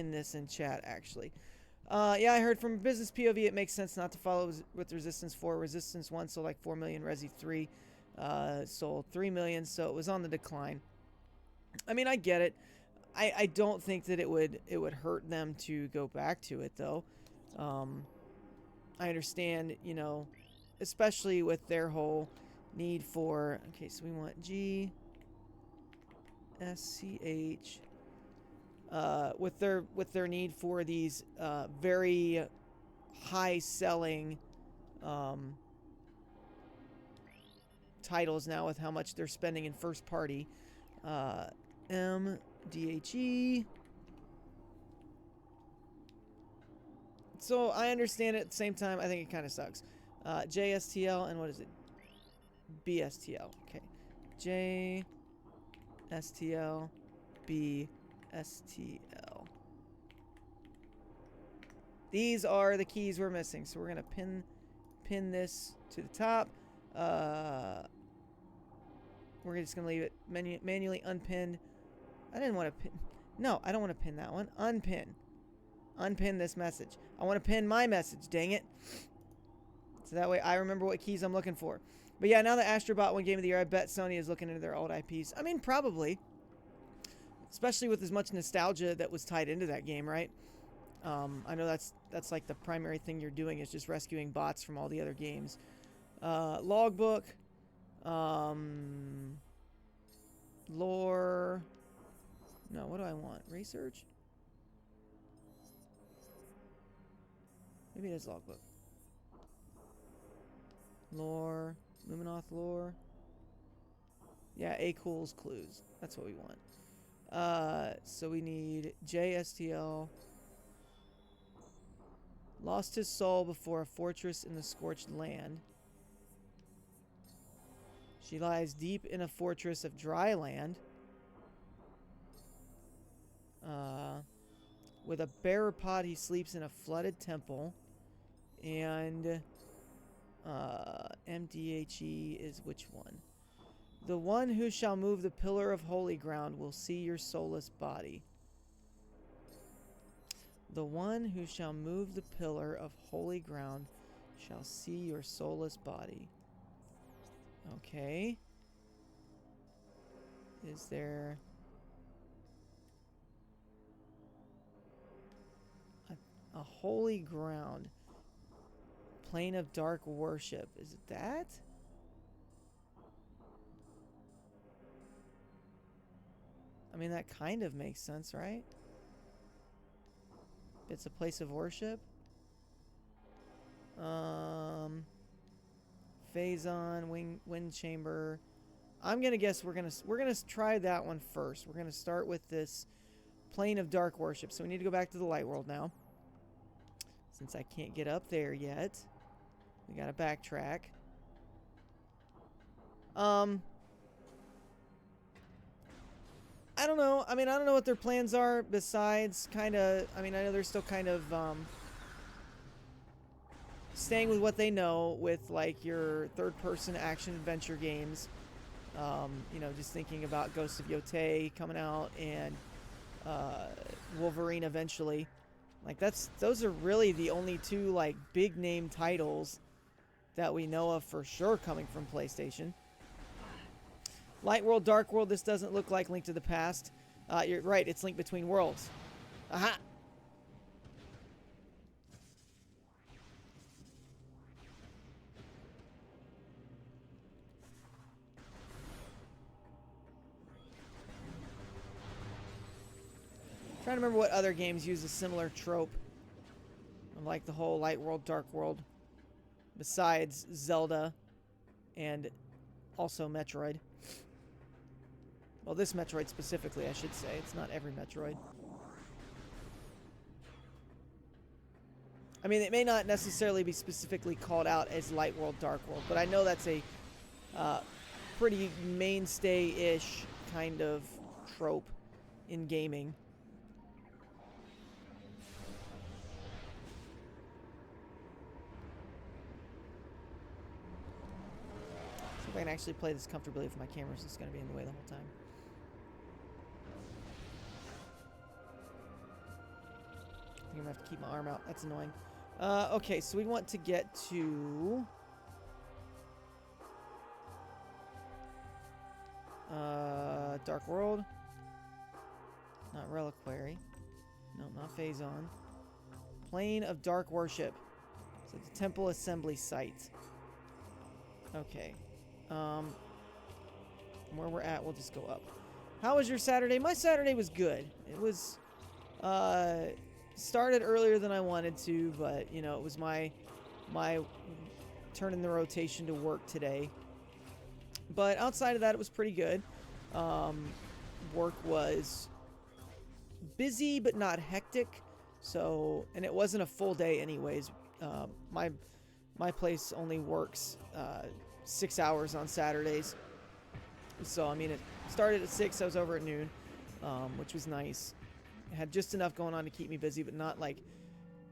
in this in chat, actually. Yeah, I heard from a business POV, it makes sense not to follow with Resistance 4. Resistance 1 sold like 4 million, Resi 3 sold 3 million, so it was on the decline. I mean, I get it. I don't think that it would hurt them to go back to it, though. I understand, you know, especially with their whole need for... Okay, so we want G... SCH... with their need for these very high-selling titles now, with how much they're spending in first party. MDHE. So I understand it. At the same time, I think it kind of sucks. JSTL and what is it? BSTL. Okay. JSTL, BSTL. These are the keys we're missing. So we're gonna pin this to the top. We're just gonna leave it manually unpinned. I didn't want to pin. No, I don't want to pin that one. Unpin. Unpin this message. I want to pin my message, dang it. So that way I remember what keys I'm looking for. But yeah, now that Astrobot won Game of the Year, I bet Sony is looking into their old IPs. I mean, probably. Especially with as much nostalgia that was tied into that game, right? I know that's like the primary thing you're doing, is just rescuing bots from all the other games. Logbook. Lore. No, what do I want? Research? Maybe it is logbook. Lore. Luminoth lore. Yeah, A-Cool's clues. That's what we want. So we need JSTL. Lost his soul before a fortress in the scorched land. She lies deep in a fortress of dry land. With a bearer pod, he sleeps in a flooded temple. And MDHE is which one? The one who shall move the pillar of holy ground will see your soulless body. The one who shall move the pillar of holy ground shall see your soulless body. Okay. Is there... a holy ground? Plane of dark worship. Is it that? I mean, that kind of makes sense, right? It's a place of worship. Phazon, wind chamber. I'm gonna guess we're gonna try that one first. We're gonna start with this plane of dark worship. So we need to go back to the light world now, since I can't get up there yet. We gotta backtrack. I don't know. I mean, I don't know what their plans are besides kind of... I mean, I know they're still kind of staying with what they know with, like, your third-person action-adventure games. You know, just thinking about Ghost of Yotei coming out and Wolverine eventually. Like, those are really the only two, like, big-name titles that we know of for sure coming from PlayStation. Light World, Dark World, this doesn't look like Link to the Past. You're right, it's Link Between Worlds. Aha! I'm trying to remember what other games use a similar trope of, like, the whole Light World, Dark World, besides Zelda and also Metroid. Well, this Metroid specifically, I should say. It's not every Metroid. I mean, it may not necessarily be specifically called out as Light World, Dark World, but I know that's a pretty mainstay-ish kind of trope in gaming. See if I can actually play this comfortably if my camera's just going to be in the way the whole time. I'm gonna have to keep my arm out. That's annoying. Okay, so we want to get to... Dark World. Not Reliquary. No, not Phazon. Plane of Dark Worship. So the Temple Assembly Site. Okay. Where we're at, we'll just go up. How was your Saturday? My Saturday was good. It was, started earlier than I wanted to, but, you know, it was my turn in the rotation to work today. But outside of that, it was pretty good. Work was busy, but not hectic. So, and it wasn't a full day anyways. My place only works 6 hours on Saturdays. So, I mean, it started at 6, I was over at noon, which was nice. It had just enough going on to keep me busy, but not like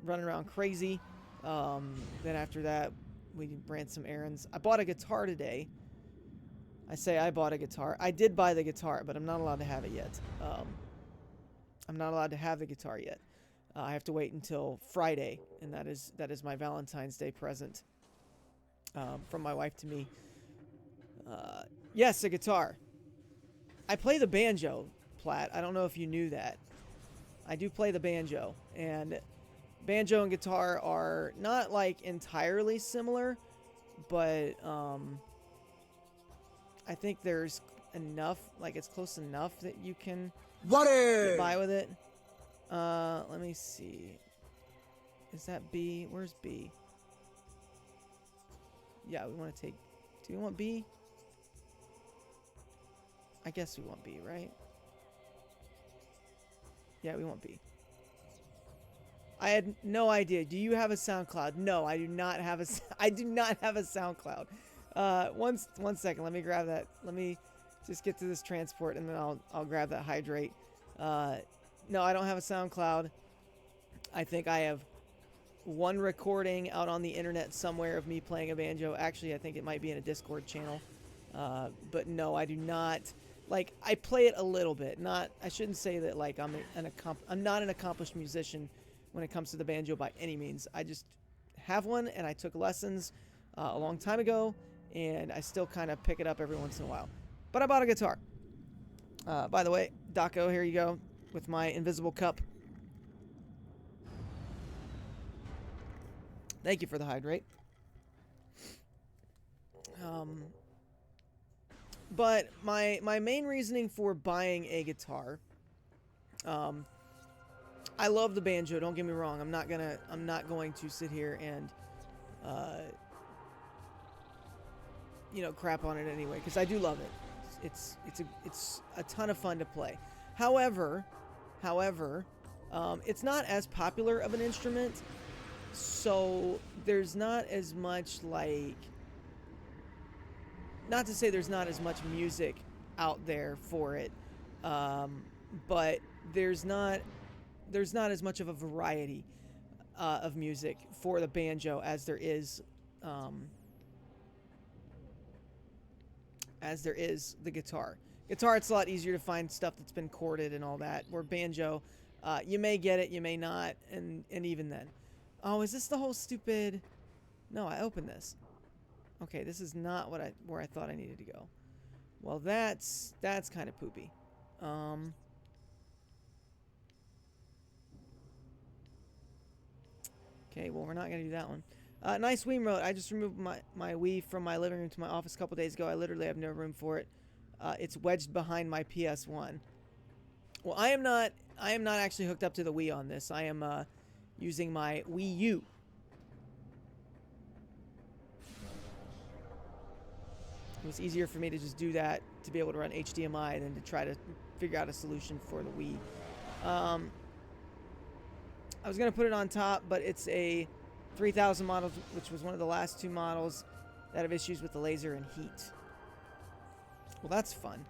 running around crazy. Then after that, we ran some errands. I bought a guitar today. I say I bought a guitar. I did buy the guitar, but I'm not allowed to have it yet. I'm not allowed to have the guitar yet. I have to wait until Friday, and that is my Valentine's Day present from my wife to me. Yes, a guitar. I play the banjo, Platt. I don't know if you knew that. I do play the banjo, and banjo and guitar are not like entirely similar, but I think there's enough, like it's close enough that you can get by with it. Let me see. Is that B? Where's B? Yeah, we want to take... Do we want B? I guess we want B, right? Yeah, we want B. I had no idea. Do you have a SoundCloud? No, I do not have a... I do not have a SoundCloud. One second. Let me grab that. Let me just get to this transport, and then I'll grab that hydrate. No, I don't have a SoundCloud. I think I have one recording out on the internet somewhere of me playing a banjo. Actually, I think it might be in a Discord channel. But no, I do not. Like, I play it a little bit. I shouldn't say that like I'm not an accomplished musician when it comes to the banjo by any means. I just have one, and I took lessons a long time ago, and I still kind of pick it up every once in a while. But I bought a guitar. By the way, Daco, here you go with my invisible cup. Thank you for the hydrate. But my main reasoning for buying a guitar, I love the banjo, don't get me wrong. I'm not going to sit here and crap on it anyway, because I do love it. It's a ton of fun to play. However, it's not as popular of an instrument, so there's not as much like... Not to say there's not as much music out there for it, but there's not as much of a variety of music for the banjo as there is the guitar. Guitar, it's a lot easier to find stuff that's been chorded and all that. Where banjo, you may get it, you may not, and even then. Oh, is this the whole stupid... No, I opened this. Okay, this is not where I thought I needed to go. Well, that's kind of poopy. Okay, well, we're not going to do that one. Nice Wii remote. I just removed my Wii from my living room to my office a couple days ago. I literally have no room for it. It's wedged behind my PS1. Well, I am not actually hooked up to the Wii on this. I am using my Wii U. It was easier for me to just do that, to be able to run HDMI, than to try to figure out a solution for the Wii. I was going to put it on top, but it's a 3000 model, which was one of the last two models that have issues with the laser and heat. Well, that's fun.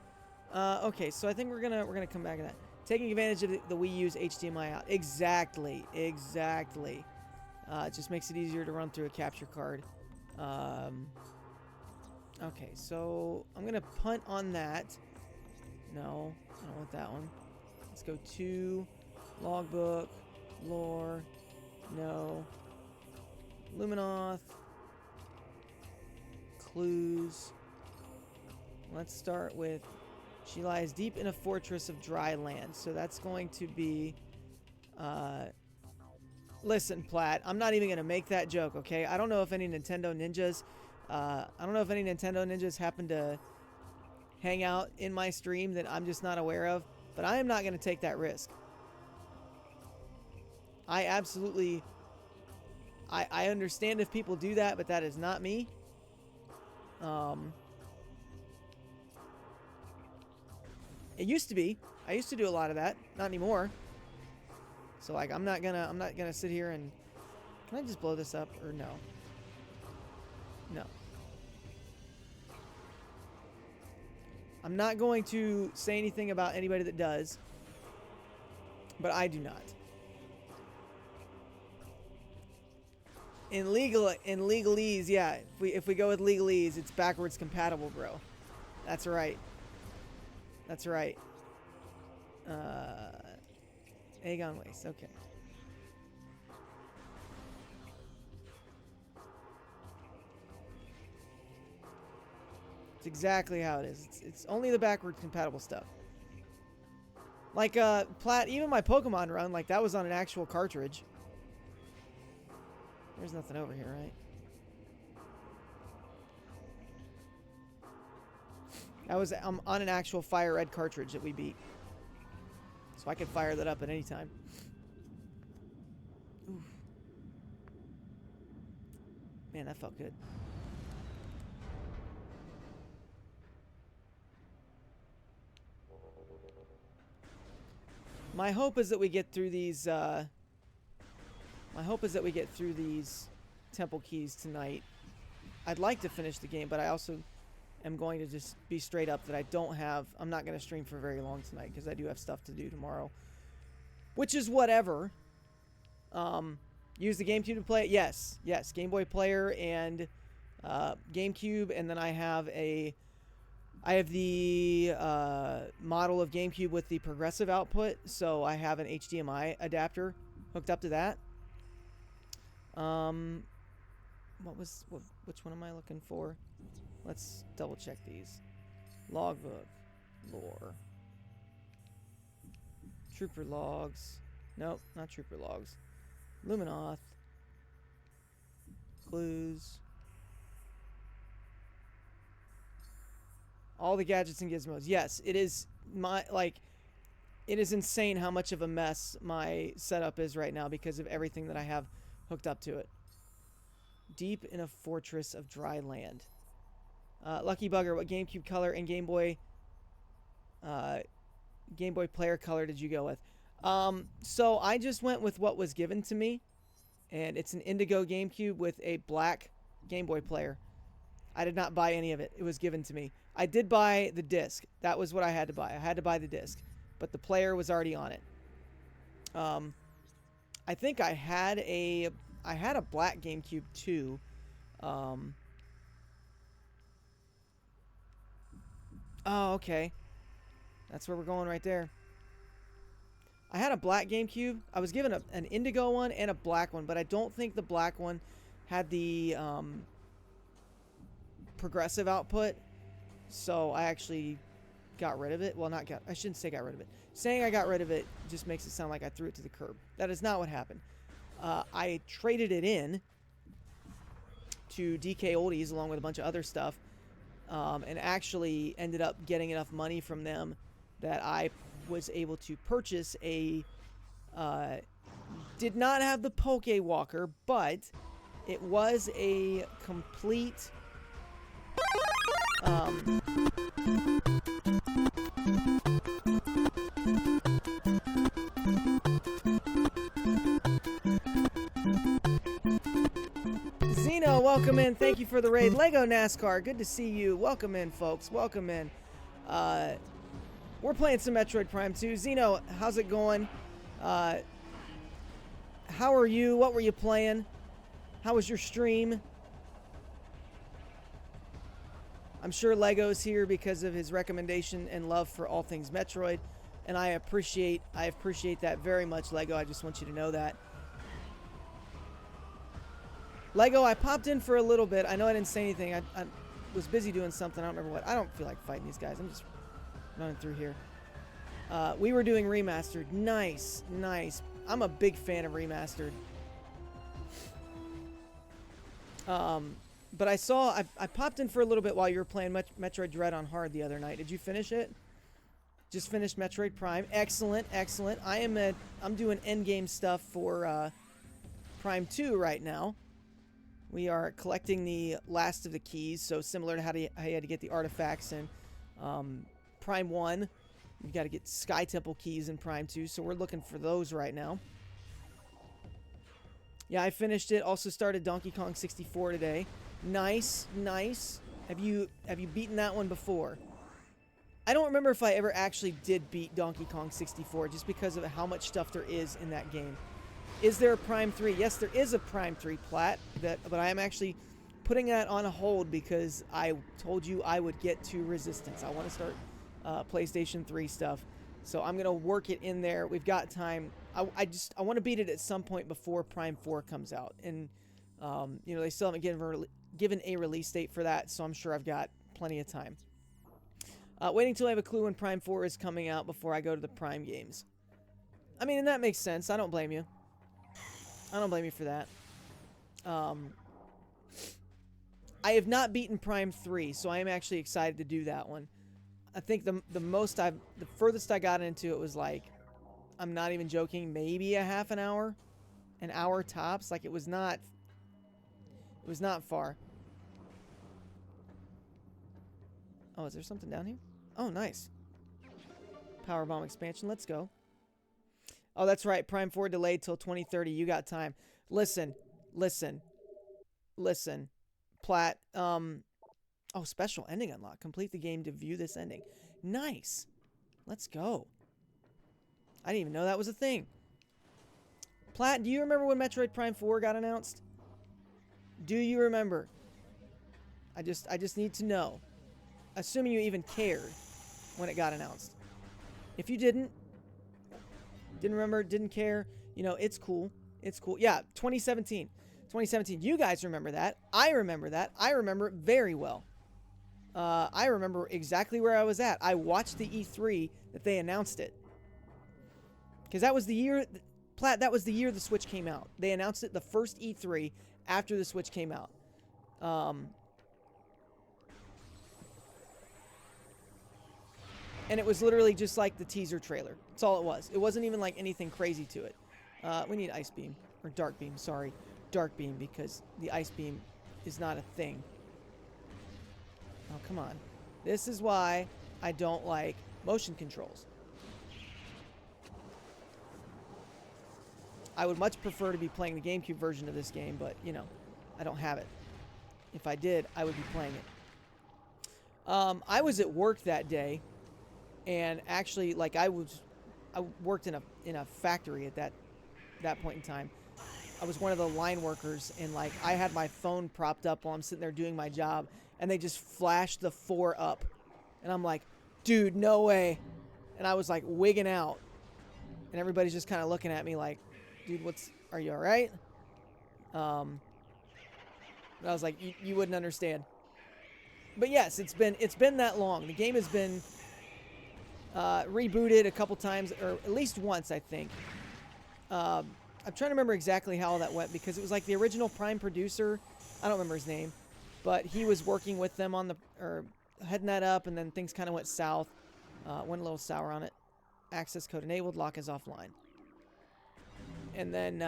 Okay, so I think we're gonna come back to that. Taking advantage of the Wii U's HDMI out. Exactly. It just makes it easier to run through a capture card. Okay, so I'm gonna punt on that. No, I don't want that one. Let's go to logbook. Lore. No. Luminoth. Clues. Let's start with... She lies deep in a fortress of dry land. So that's going to be... listen, Platt. I'm not even going to make that joke, okay? I don't know if any Nintendo ninjas... happen to hang out in my stream that I'm just not aware of. But I am not going to take that risk. I absolutely... I understand if people do that, but that is not me. It used to be. I used to do a lot of that. Not anymore. So like I'm not gonna sit here and... Can I just blow this up or no? No. I'm not going to say anything about anybody that does. But I do not. In legalese, yeah. If we go with legalese, it's backwards compatible, bro. That's right. That's right. Aegon Waste, okay. It's exactly how it is. It's only the backwards compatible stuff. Like, Platt, even my Pokemon run, like, that was on an actual cartridge. There's nothing over here, right? That was on an actual Fire Red cartridge that we beat. So I could fire that up at any time. Oof. Man, that felt good. My hope is that we get through these, temple keys tonight. I'd like to finish the game, but I also am going to just be straight up that I'm not going to stream for very long tonight because I do have stuff to do tomorrow. Which is whatever. Use the GameCube to play it? Yes. Yes. Game Boy Player and GameCube, and then I have the model of GameCube with the progressive output, so I have an HDMI adapter hooked up to that. Which one am I looking for? Let's double check these. Logbook, lore, trooper logs. Nope, not trooper logs. Luminoth, clues. All the gadgets and gizmos. Yes, it is it is insane how much of a mess my setup is right now because of everything that I have hooked up to it. Deep in a fortress of dry land. Lucky Bugger, what GameCube color and Game Boy Player color did you go with? So I just went with what was given to me, and it's an indigo GameCube with a black Game Boy Player. I did not buy any of it. It was given to me. I did buy the disc. That was what I had to buy. I had to buy the disc, but the player was already on it. I think I had a black GameCube too. Oh, okay. That's where we're going right there. I had a black GameCube. I was given an indigo one and a black one, but I don't think the black one had the progressive output. So I actually got rid of it. Well, I shouldn't say got rid of it. Saying I got rid of it just makes it sound like I threw it to the curb. That is not what happened. I traded it in to DK Oldies along with a bunch of other stuff. And actually ended up getting enough money from them that I was able to purchase a... did not have the Poke Walker, but it was a complete... Zeno, welcome in. Thank you for the raid. Lego NASCAR, good to see you. Welcome in, folks. Welcome in. We're playing some Metroid Prime 2. Zeno, how's it going? How are you? What were you playing? How was your stream? I'm sure Lego's here because of his recommendation and love for all things Metroid. And I appreciate that very much, Lego. I just want you to know that. Lego, I popped in for a little bit. I know I didn't say anything. I was busy doing something. I don't remember what. I don't feel like fighting these guys. I'm just running through here. We were doing remastered. Nice, nice. I'm a big fan of remastered. But I popped in for a little bit while you were playing Metroid Dread on hard the other night. Did you finish it? Just finished Metroid Prime. Excellent, excellent. I'm doing endgame stuff for Prime 2 right now. We are collecting the last of the keys, so similar to how you had to get the artifacts in Prime 1. You've got to get Sky Temple keys in Prime 2, so we're looking for those right now. Yeah, I finished it. Also started Donkey Kong 64 today. Nice, nice. Have you beaten that one before? I don't remember if I ever actually did beat Donkey Kong 64, just because of how much stuff there is in that game. Is there a Prime 3? Yes, there is a Prime 3 plat, but I am actually putting that on a hold because I told you I would get to Resistance. I want to start PlayStation 3 stuff, so I'm going to work it in there. We've got time. I want to beat it at some point before Prime 4 comes out, and you know, they still haven't given a release date for that, so I'm sure I've got plenty of time. Waiting till I have a clue when Prime 4 is coming out before I go to the Prime games. I mean, and that makes sense. I don't blame you. I don't blame you for that. I have not beaten Prime 3, so I am actually excited to do that one. I think the furthest I got into it was like, I'm not even joking, maybe a half an hour tops. Like it was not far. Oh, is there something down here? Oh, nice. Power Bomb expansion. Let's go. Oh, that's right. Prime 4 delayed till 2030. You got time. Listen. Plat. Oh, special ending unlock. Complete the game to view this ending. Nice. Let's go. I didn't even know that was a thing. Plat, do you remember when Metroid Prime 4 got announced? Do you remember? I just need to know. Assuming you even cared when it got announced. If you didn't remember, didn't care, you know, it's cool. It's cool. Yeah, 2017. 2017. You guys remember that. I remember that. I remember it very well. I remember exactly where I was at. I watched the E3 that they announced it. Because that was the year... Plat, that was the year the Switch came out. They announced it the first E3 after the Switch came out. And it was literally just like the teaser trailer. That's all it was. It wasn't even like anything crazy to it. We need Ice Beam. Or Dark Beam, sorry. Dark Beam, because the Ice Beam is not a thing. Oh, come on. This is why I don't like motion controls. I would much prefer to be playing the GameCube version of this game, but, you know, I don't have it. If I did, I would be playing it. I was at work that day, and actually, like, I worked in a factory at that point in time. I was one of the line workers, and like I had my phone propped up while I'm sitting there doing my job, and they just flashed the 4 up, and I'm like, dude, no way. And I was like wigging out, and everybody's just kind of looking at me like, dude, are you all right? I was like, you wouldn't understand. But yes, it's been that long. The game has been rebooted a couple times, or at least once, I think. I'm trying to remember exactly how all that went, because it was like the original Prime producer, I don't remember his name, but he was working with them on heading that up, and then things kind of went south. Went a little sour on it. Access code enabled, lock is offline. And then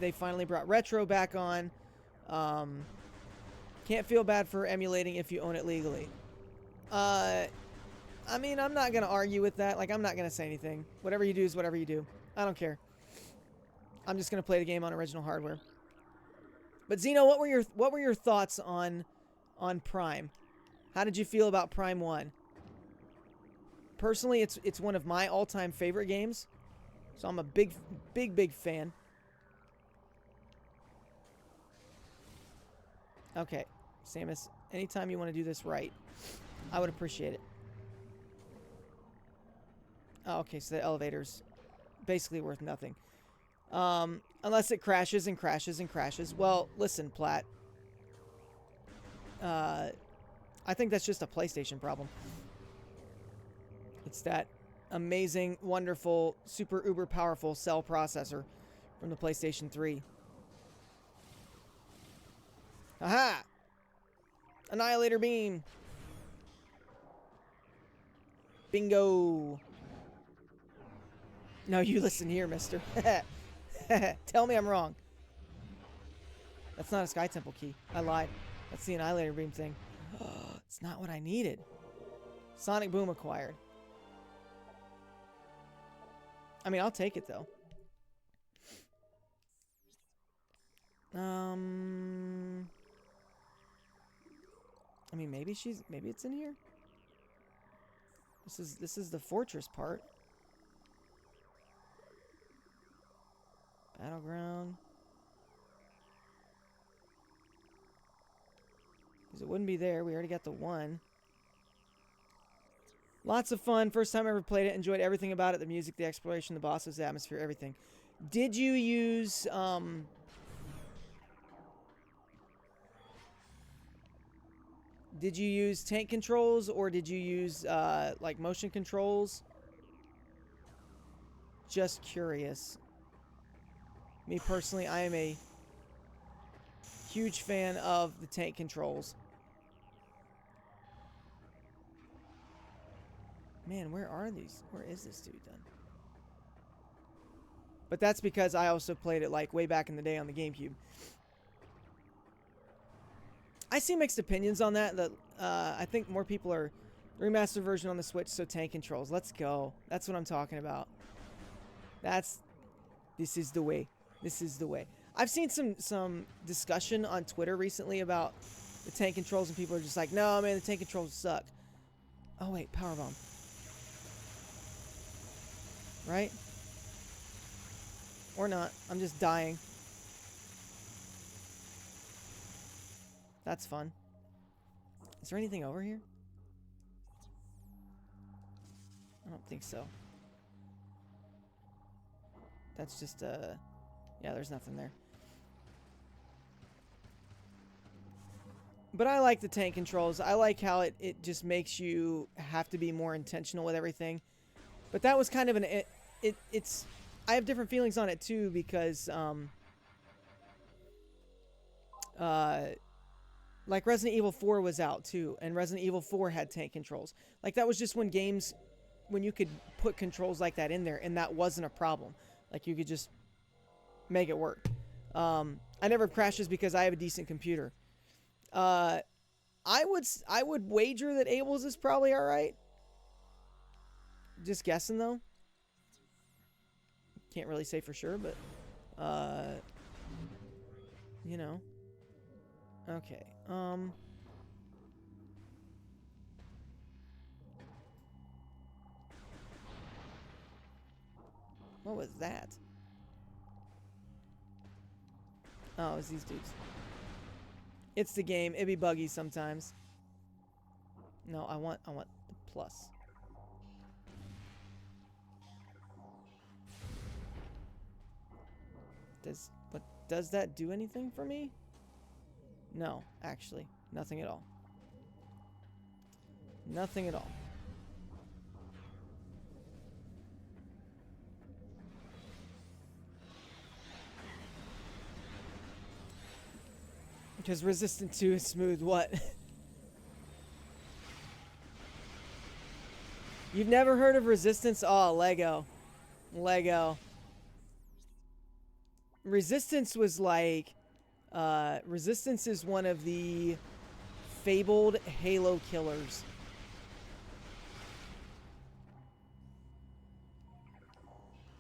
they finally brought Retro back on. Can't feel bad for emulating if you own it legally. I mean, I'm not going to argue with that. Like, I'm not going to say anything. Whatever you do is whatever you do. I don't care. I'm just going to play the game on original hardware. But Zeno, what were your thoughts on Prime? How did you feel about Prime 1? Personally, it's one of my all-time favorite games. So I'm a big fan. Okay, Samus, anytime you want to do this right, I would appreciate it. Oh, okay, so the elevator's basically worth nothing. Unless it crashes and crashes and crashes. Well, listen, Platt. I think that's just a PlayStation problem. It's that amazing, wonderful, super uber powerful cell processor from the PlayStation 3. Aha! Annihilator beam! Bingo! No, you listen here, mister. Tell me I'm wrong. That's not a Sky Temple key. I lied. That's the Annihilator beam thing. It's not what I needed. Sonic Boom acquired. I mean, I'll take it, though. I mean, maybe it's in here. This is the fortress part. Battleground. Because it wouldn't be there. We already got the one. Lots of fun. First time I ever played it. Enjoyed everything about it. The music, the exploration, the bosses, the atmosphere, everything. Did you use... Did you use tank controls or did you use like motion controls? Just curious. Me personally, I am a huge fan of the tank controls. Man, where are these? Where is this dude then? But that's because I also played it like way back in the day on the GameCube. I see mixed opinions on that. I think more people are remastered version on the Switch, so tank controls. Let's go. That's what I'm talking about. This is the way. This is the way. I've seen some discussion on Twitter recently about the tank controls, and people are just like, no, man, the tank controls suck. Oh, wait, powerbomb. Right? Or not. I'm just dying. That's fun. Is there anything over here? I don't think so. That's just yeah, there's nothing there. But I like the tank controls. I like how it just makes you have to be more intentional with everything. But that was kind of it's I have different feelings on it too because like Resident Evil 4 was out too, and Resident Evil 4 had tank controls. Like that was just when you could put controls like that in there, and that wasn't a problem. Like you could just make it work. I never have crashes because I have a decent computer. I would wager that Abel's is probably all right. Just guessing though. Can't really say for sure, but you know. Okay. What was that? Oh, it's these dudes. It's the game. It'd be buggy sometimes. No, I want the plus. Does that do anything for me? No, actually, nothing at all. Nothing at all. Because resistant 2 is smooth. What? You've never heard of resistance? Oh, Lego. Lego. Resistance was like... Resistance is one of the fabled Halo killers.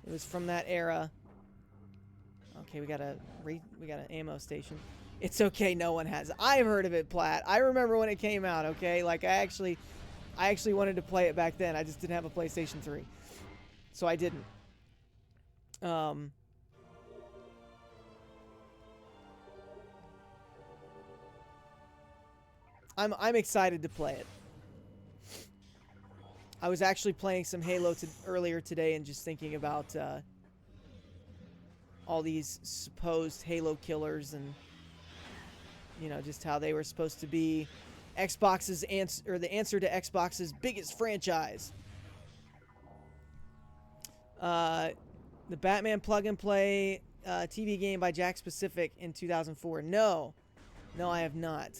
It was from that era. Okay, we got an ammo station. It's okay, no one has. I've heard of it, Platt. I remember when it came out, okay? Like, I actually wanted to play it back then. I just didn't have a PlayStation 3. So I didn't. I'm excited to play it. I was actually playing some Halo earlier today and just thinking about all these supposed Halo killers and, you know, just how they were supposed to be Xbox's answer, or the answer to Xbox's biggest franchise. The Batman plug and play TV game by Jack Specific in 2004. No, I have not.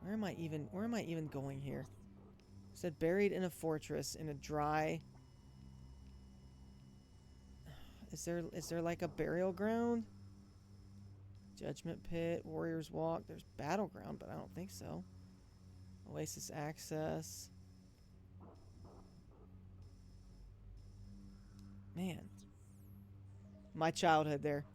Where am I even going here? It said buried in a fortress in a dry. Is there like a burial ground? Judgment Pit, Warriors Walk. There's Battleground, but I don't think so. Oasis Access. Man. My childhood there.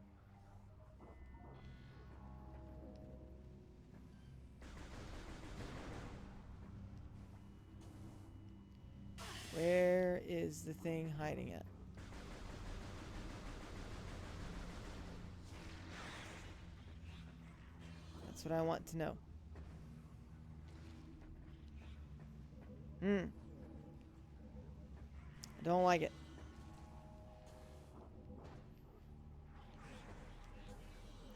Where is the thing hiding at? That's what I want to know. I don't like it.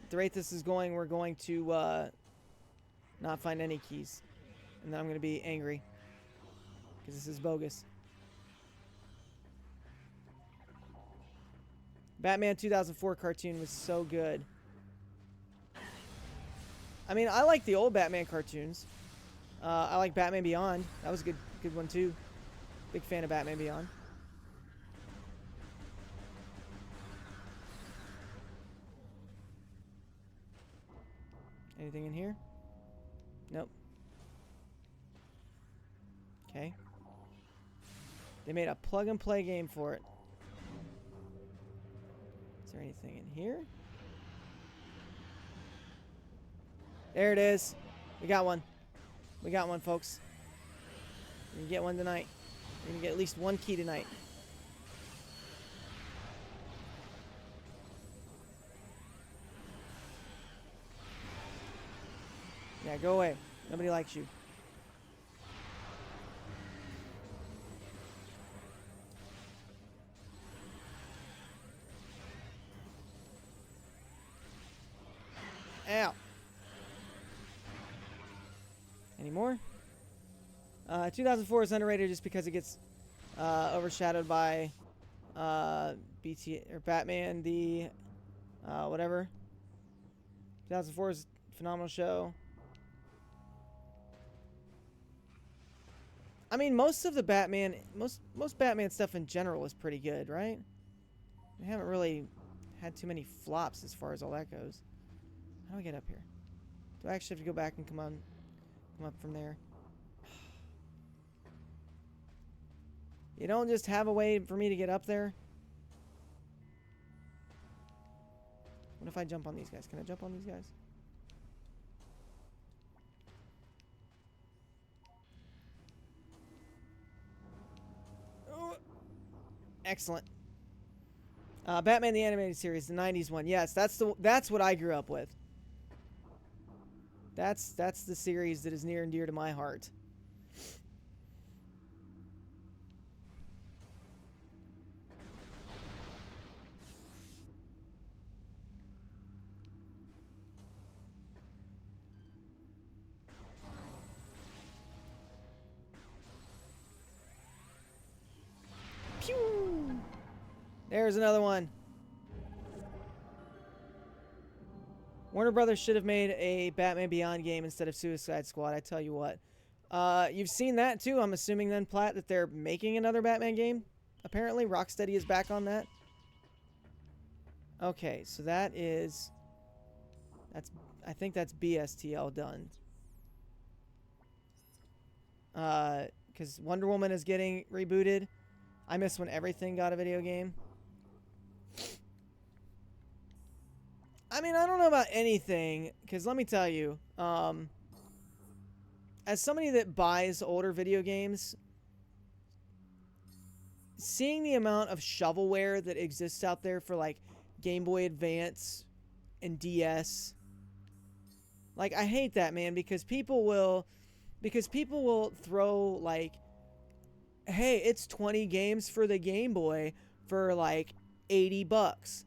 At the rate this is going, we're going to not find any keys. And then I'm going to be angry. Because this is bogus. Batman 2004 cartoon was so good. I mean, I like the old Batman cartoons. I like Batman Beyond. That was a good one too. Big fan of Batman Beyond. Anything in here? Nope. Okay. They made a plug and play game for it. Is there anything in here? There it is. We got one. We got one, folks. We're gonna get one tonight. We're gonna get at least one key tonight. Yeah, go away. Nobody likes you. Ow. Any more? 2004 is underrated just because it gets overshadowed by BT or Batman the whatever. 2004 is a phenomenal show. I mean, most of the Batman, most Batman stuff in general is pretty good, right? They haven't really had too many flops as far as all that goes. How do I get up here? Do I actually have to go back and come up from there? You don't just have a way for me to get up there? What if I jump on these guys? Can I jump on these guys? Oh. Excellent. Batman the Animated Series, the 90s one. Yes, that's what I grew up with. That's the series that is near and dear to my heart. Pew! There's another one. Warner Brothers should have made a Batman Beyond game instead of Suicide Squad, I tell you what. You've seen that too, I'm assuming then, Platt, that they're making another Batman game? Apparently, Rocksteady is back on that. Okay, so that's I think that's BSTL done. Because Wonder Woman is getting rebooted. I miss when everything got a video game. I mean, I don't know about anything, because let me tell you, as somebody that buys older video games, seeing the amount of shovelware that exists out there for, like, Game Boy Advance and DS, like, I hate that, man, because people will throw, like, hey, it's 20 games for the Game Boy for like $80.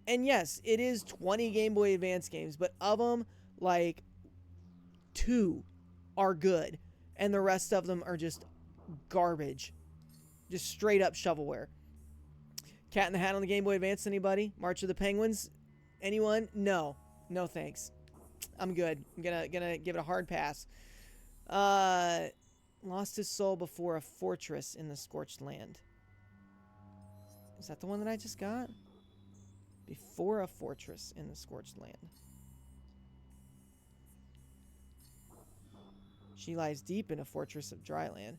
And yes, it is 20 Game Boy Advance games, but of them, like 2 are good, and the rest of them are just garbage. Just straight up shovelware. Cat in the Hat on the Game Boy Advance, anybody? March of the Penguins? Anyone? No. No thanks. I'm good. I'm gonna give it a hard pass. Lost his soul before a fortress in the scorched land. Is that the one that I just got? Before a fortress in the scorched land. She lies deep in a fortress of dry land.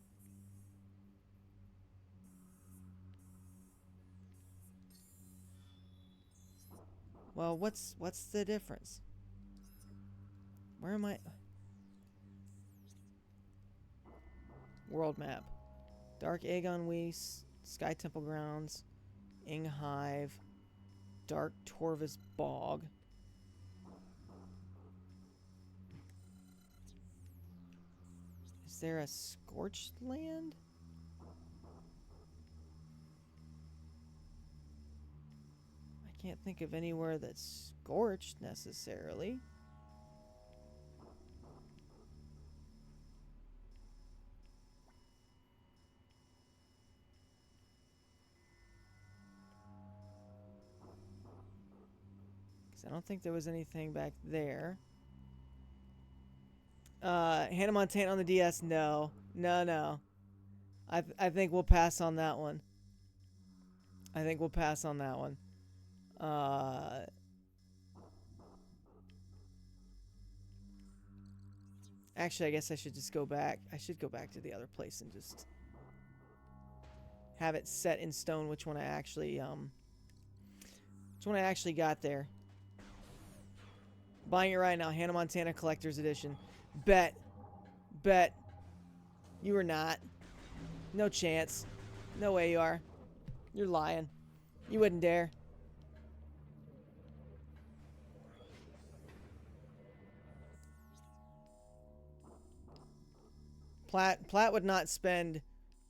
Well, what's the difference? Where am I? World map. Dark Aegon Weiss, Sky Temple Grounds, Inghive, Dark Torvus Bog. Is there a scorched land? I can't think of anywhere that's scorched necessarily. Because I don't think there was anything back there. Hannah Montana on the DS, no. No. I think we'll pass on that one. I think we'll pass on that one. Actually, I guess I should just go back. I should go back to the other place and just have it set in stone which one I actually got there. Buying it right now, Hannah Montana Collector's Edition. Bet. You are not. No chance. No way you are. You're lying. You wouldn't dare. Platt would not spend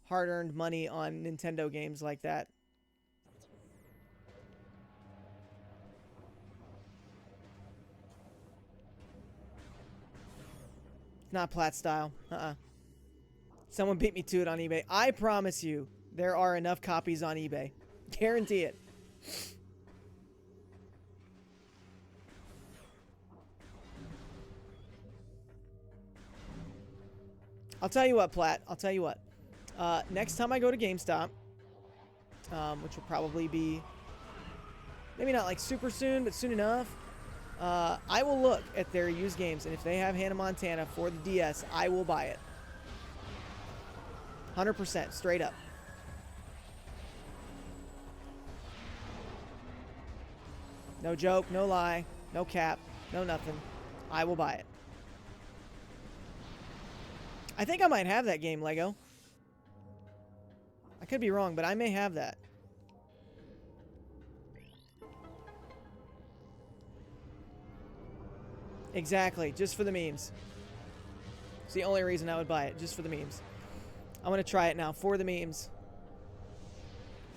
hard-earned money on Nintendo games like that. Not Platt style. Someone beat me to it on eBay. I promise you, there are enough copies on eBay. Guarantee it. I'll tell you what, Platt. I'll tell you what. Next time I go to GameStop, which will probably be maybe not like super soon, but soon enough, I will look at their used games, and if they have Hannah Montana for the DS, I will buy it. 100%, straight up. No joke, no lie, no cap, no nothing. I will buy it. I think I might have that game, Lego. I could be wrong, but I may have that. Exactly, just for the memes. It's the only reason I would buy it, just for the memes. I'm going to try it now, for the memes.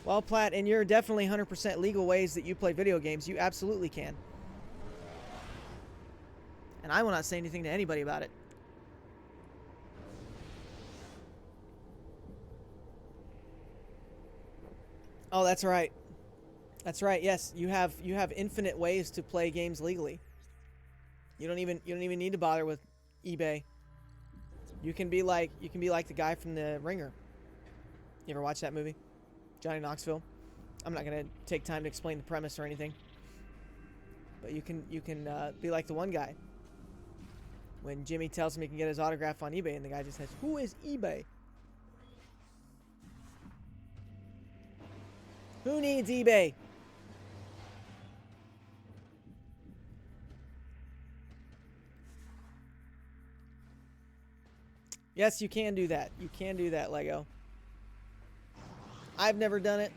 Well, Platt, in your definitely 100% legal ways that you play video games, you absolutely can. And I will not say anything to anybody about it. Oh, that's right. That's right. Yes, you have infinite ways to play games legally. You don't even need to bother with eBay. You can be like the guy from The Ringer. You ever watch that movie? Johnny Knoxville. I'm not gonna take time to explain the premise or anything. But you can be like the one guy. When Jimmy tells him he can get his autograph on eBay, and the guy just says, "Who is eBay? Who needs eBay?" Yes, you can do that. You can do that, Lego. I've never done it.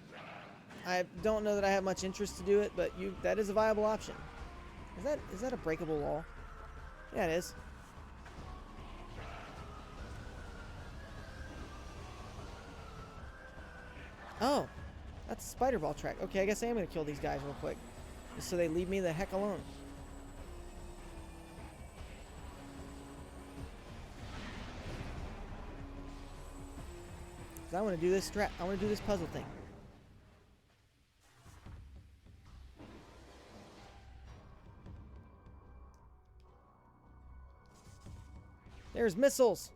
I don't know that I have much interest to do it, but that is a viable option. Is that a breakable wall? Yeah, it is. Oh, that's a spider ball track. Okay, I guess I am going to kill these guys real quick. Just so they leave me the heck alone. I want to do this I want to do this puzzle thing. There's missiles.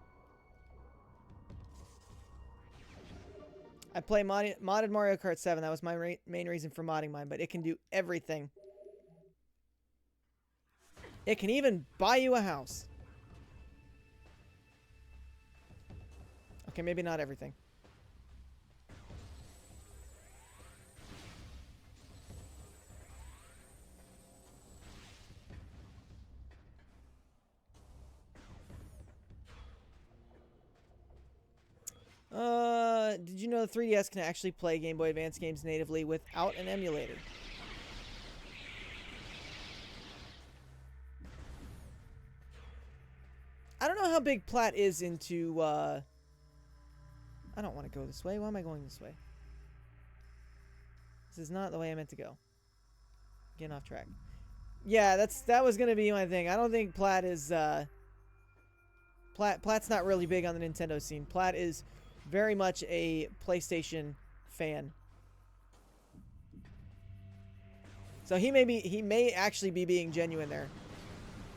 I play modded Mario Kart 7. That was my main reason for modding mine, but it can do everything. It can even buy you a house. Okay, maybe not everything. Did you know the 3DS can actually play Game Boy Advance games natively without an emulator? I don't know how big Platt is into, I don't want to go this way. Why am I going this way? This is not the way I meant to go. Getting off track. Yeah, that was gonna be my thing. I don't think Platt is, Platt's not really big on the Nintendo scene. Platt is very much a PlayStation fan. So he may actually be being genuine there.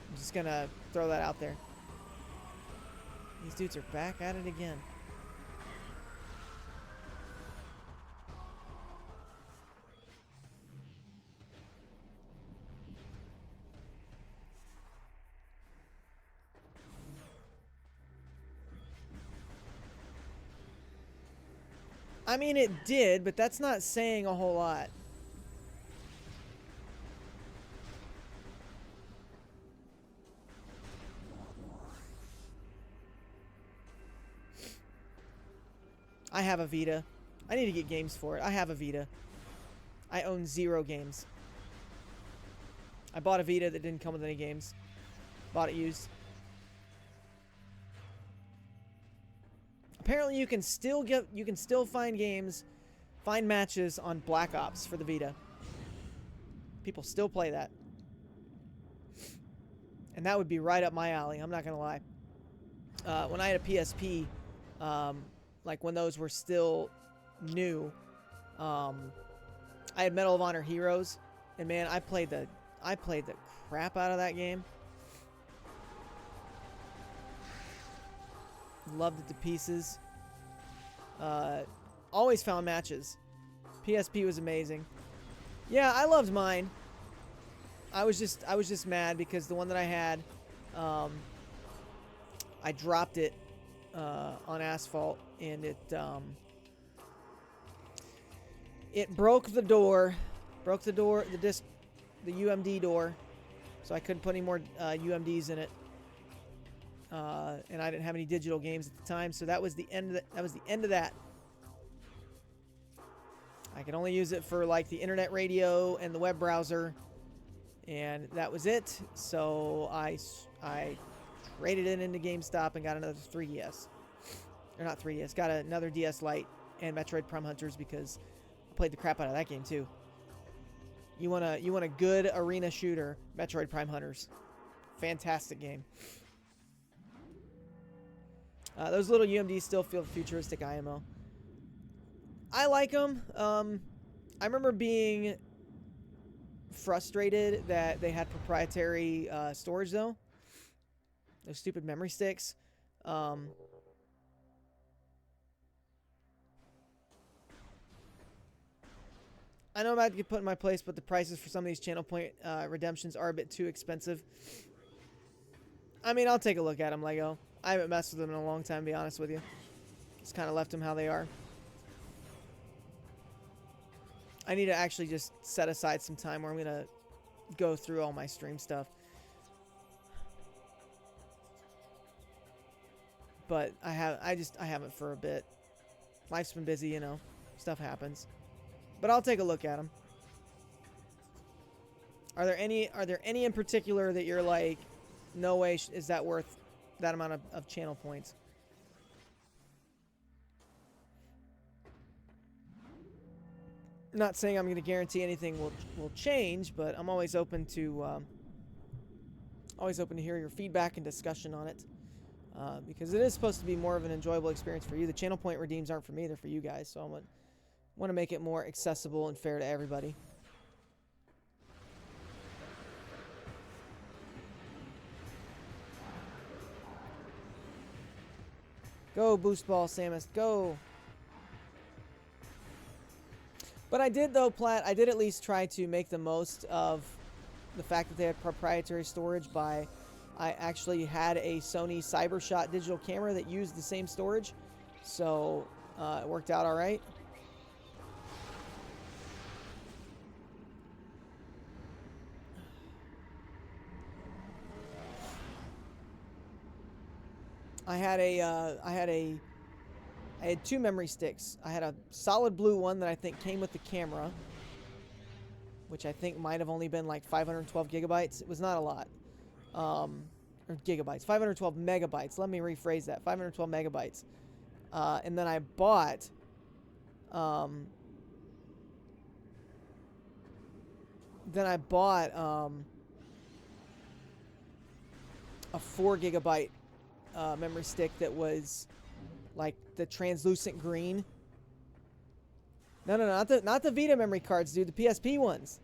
I'm just gonna throw that out there. These dudes are back at it again. I mean, it did, but that's not saying a whole lot. I have a Vita. I need to get games for it. I have a Vita. I own 0 games. I bought a Vita that didn't come with any games. Bought it used. Apparently you can still find games, find matches on Black Ops for the Vita. People still play that. And that would be right up my alley, I'm not gonna lie. When I had a PSP, like when those were still new, I had Medal of Honor Heroes, and man, I played the crap out of that game. Loved it to pieces. Always found matches. PSP was amazing. Yeah, I loved mine. I was just mad because the one that I had, I dropped it on asphalt, and it broke the door, the UMD door, so I couldn't put any more UMDs in it. And I didn't have any digital games at the time, so that was the end of that. I could only use it for like the internet radio and the web browser, and that was it. So I traded it into GameStop and got another 3DS. Or not 3DS, got another DS Lite and Metroid Prime Hunters because I played the crap out of that game too. You want a good arena shooter, Metroid Prime Hunters. Fantastic game. Those little UMDs still feel futuristic IMO. I like them. I remember being frustrated that they had proprietary storage, though. Those stupid memory sticks. I know I'm about to get put in my place, but the prices for some of these channel point redemptions are a bit too expensive. I mean, I'll take a look at them, Lego. I haven't messed with them in a long time, to be honest with you. Just kind of left them how they are. I need to actually just set aside some time where I'm going to go through all my stream stuff. But I haven't for a bit. Life's been busy, you know. Stuff happens. But I'll take a look at them. Are there any in particular that you're like, no way is that worth that amount of channel points? Not saying I'm going to guarantee anything will change, but I'm always open to hear your feedback and discussion on it. Because it is supposed to be more of an enjoyable experience for you. The channel point redeems aren't for me, they're for you guys. So I want to make it more accessible and fair to everybody. Go, Boost Ball, Samus, go! But I did, though, Platt, I did at least try to make the most of the fact that they had proprietary storage by... I actually had a Sony CyberShot digital camera that used the same storage. So, it worked out alright. I had two memory sticks. I had a solid blue one that I think came with the camera, which I think might have only been like 512 gigabytes. It was not a lot. Or gigabytes. 512 megabytes. Let me rephrase that. 512 megabytes. And then I bought... a 4 gigabyte memory stick that was like the translucent green. No, not the Vita memory cards, dude. The PSP ones.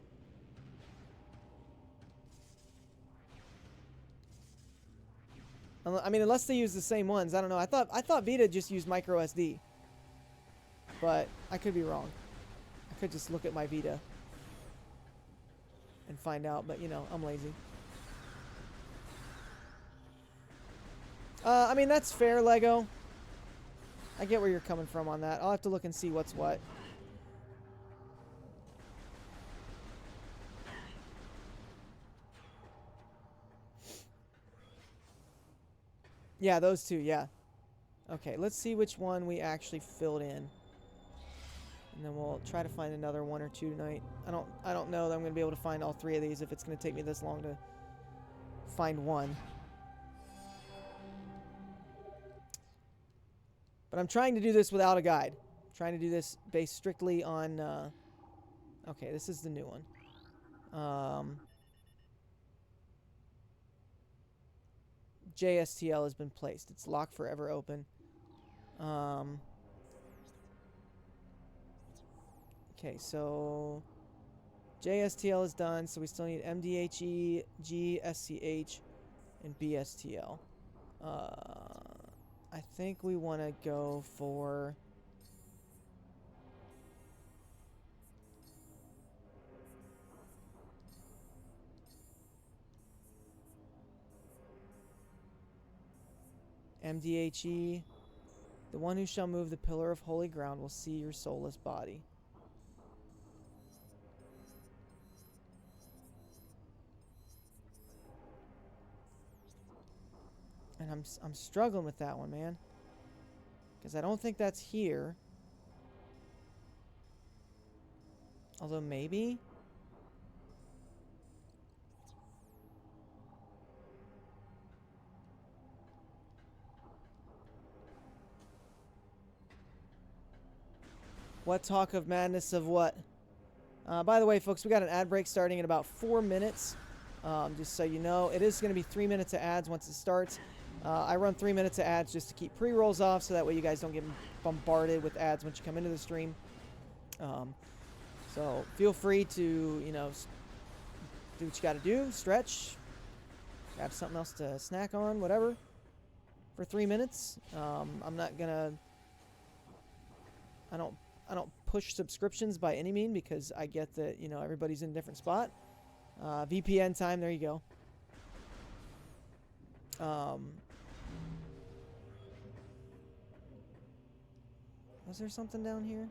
I mean, unless they use the same ones, I don't know. I thought Vita just used micro SD, but I could be wrong. I could just look at my Vita and find out, but you know, I'm lazy. I mean, that's fair, Lego. I get where you're coming from on that. I'll have to look and see what's what. Yeah, those two, yeah. Okay, let's see which one we actually filled in. And then we'll try to find another one or two tonight. I don't know that I'm going to be able to find all three of these if it's going to take me this long to find one. But I'm trying to do this without a guide. I'm trying to do this based strictly on... okay, this is the new one. JSTL has been placed. It's locked forever open. Okay, so... JSTL is done, so we still need MDHE, GSCH, and BSTL. I think we want to go for... MDHE. The one who shall move the pillar of holy ground will see your soulless body. And I'm struggling with that one, man. Because I don't think that's here. Although maybe... What talk of madness of what? By the way, folks, we got an ad break starting in about 4 minutes. Just so you know, it is going to be 3 minutes of ads once it starts. I run 3 minutes of ads just to keep pre-rolls off, so that way you guys don't get bombarded with ads once you come into the stream. So feel free to, you know, do what you got to do, stretch, grab something else to snack on, whatever, for 3 minutes. I'm not gonna. I don't push subscriptions by any means because I get that, you know, everybody's in a different spot. VPN time, there you go. Was there something down here?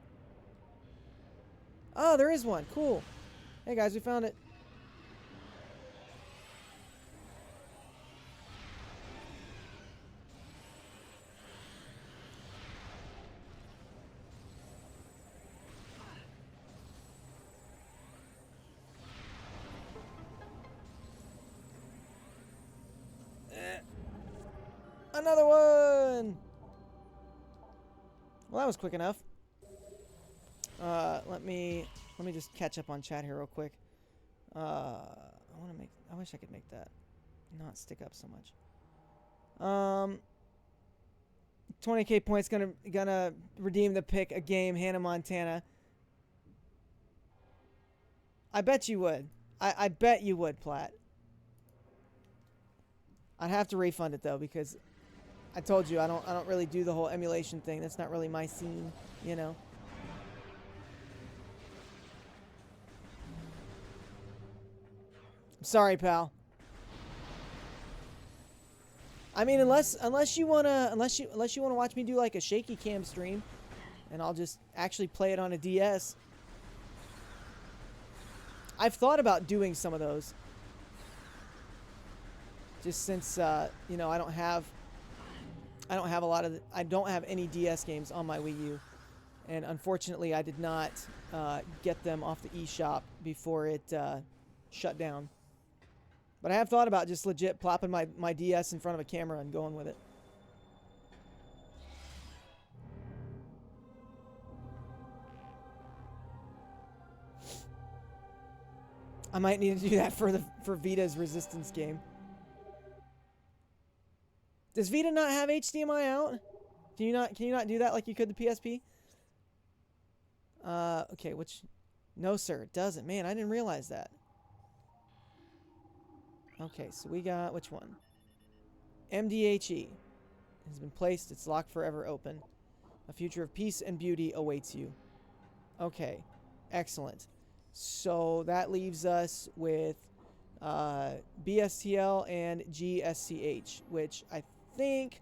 Oh, there is one. Cool. Hey guys, we found it. Another one! Well, that was quick enough. Let me just catch up on chat here real quick. I wish I could make that not stick up so much. 20k points gonna redeem the pick a game, Hannah Montana. I bet you would. I bet you would, Platt. I'd have to refund it though, because I told you I don't really do the whole emulation thing. That's not really my scene, you know. I'm sorry, pal. I mean, unless you wanna watch me do like a shaky cam stream, and I'll just actually play it on a DS. I've thought about doing some of those. Just since you know, I don't have I don't have any DS games on my Wii U, and unfortunately I did not get them off the eShop before it shut down. But I have thought about just legit plopping my DS in front of a camera and going with it. I might need to do that for Vita's Resistance game. Does Vita not have HDMI out? Can you not do that like you could the PSP? Okay, no sir, it doesn't. Man, I didn't realize that. Okay, so we got which one? MDHE has been placed. It's locked forever open. A future of peace and beauty awaits you. Okay, excellent. So that leaves us with BSTL and GSCH, which I think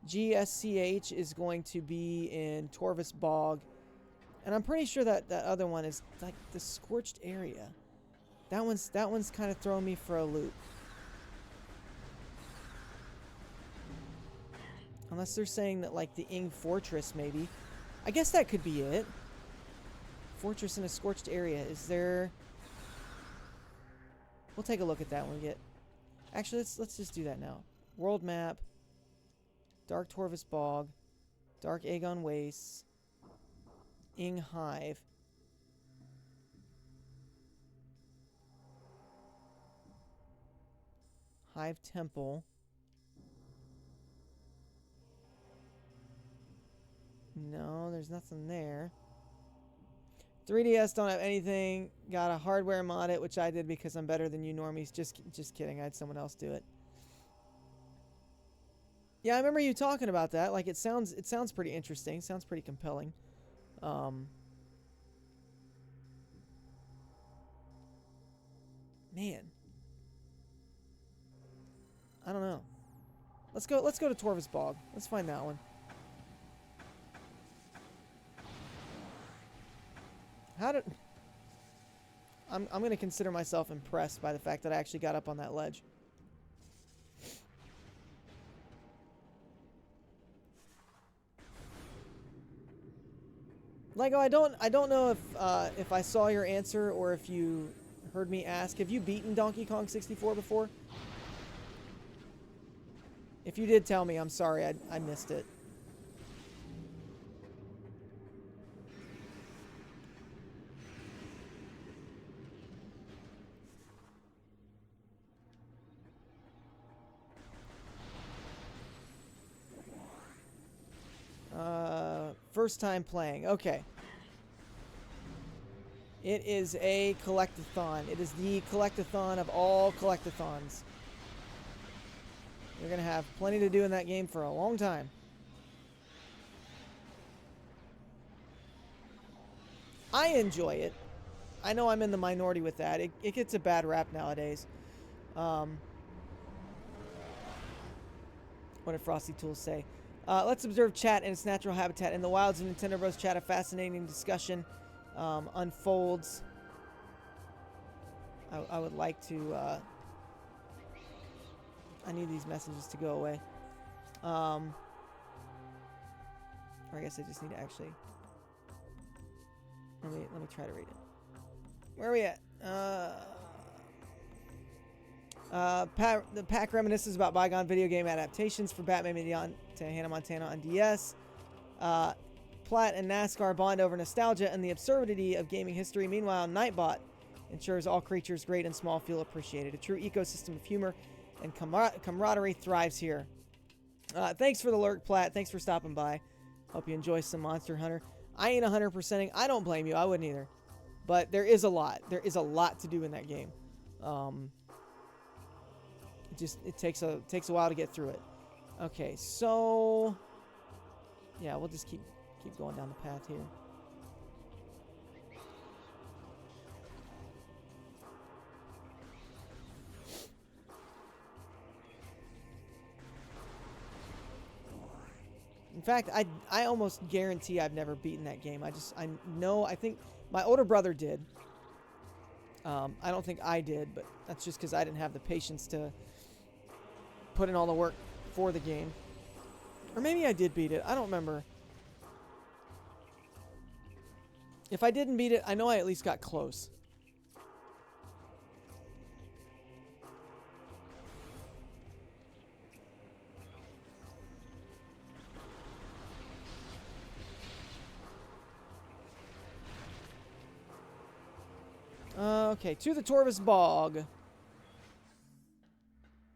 GSCH is going to be in Torvus Bog, and I'm pretty sure that other one is like the Scorched Area. That one's kind of throwing me for a loop. Unless they're saying that like the Ing Fortress maybe. I guess that could be it. Fortress in a Scorched Area. Is there... We'll take a look at that when we get... Actually, let's just do that now. World map. Dark Torvus Bog. Dark Aegon Wastes. Ing Hive. Hive Temple. No, there's nothing there. 3DS don't have anything. Got a hardware mod it, which I did because I'm better than you normies. Just kidding. I had someone else do it. Yeah, I remember you talking about that. Like it sounds pretty interesting. Sounds pretty compelling. Man. I don't know. Let's go to Torvus Bog. Let's find that one. I'm going to consider myself impressed by the fact that I actually got up on that ledge. Lego, I don't know if I saw your answer or if you heard me ask. Have you beaten Donkey Kong 64 before? If you did tell me, I'm sorry, I missed it. First time playing. Okay. It is a collectathon. It is the collectathon of all collectathons. You're going to have plenty to do in that game for a long time. I enjoy it. I know I'm in the minority with that. It gets a bad rap nowadays. What did Frosty Tools say? Let's observe chat in its natural habitat. In the wilds of Nintendo Bros. Chat, a fascinating discussion unfolds. I would like to... I need these messages to go away. Or I guess I just need to actually... Let me try to read it. Where are we at? The pack reminisces about bygone video game adaptations for Batman Beyond to Hannah Montana on DS. Platt and NASCAR bond over nostalgia and the absurdity of gaming history. Meanwhile, Nightbot ensures all creatures, great and small, feel appreciated. A true ecosystem of humor and camaraderie thrives here. Thanks for the lurk, Platt. Thanks for stopping by. Hope you enjoy some Monster Hunter. I ain't 100%ing. I don't blame you. I wouldn't either. But there is a lot. There is a lot to do in that game. It takes a while to get through it. Okay, so yeah, we'll just keep going down the path here. In fact, I almost guarantee I've never beaten that game. I think my older brother did. I don't think I did, but that's just because I didn't have the patience to put in all the work for the game. Or maybe I did beat it. I don't remember. If I didn't beat it, I know I at least got close. Okay, to the Torvus Bog.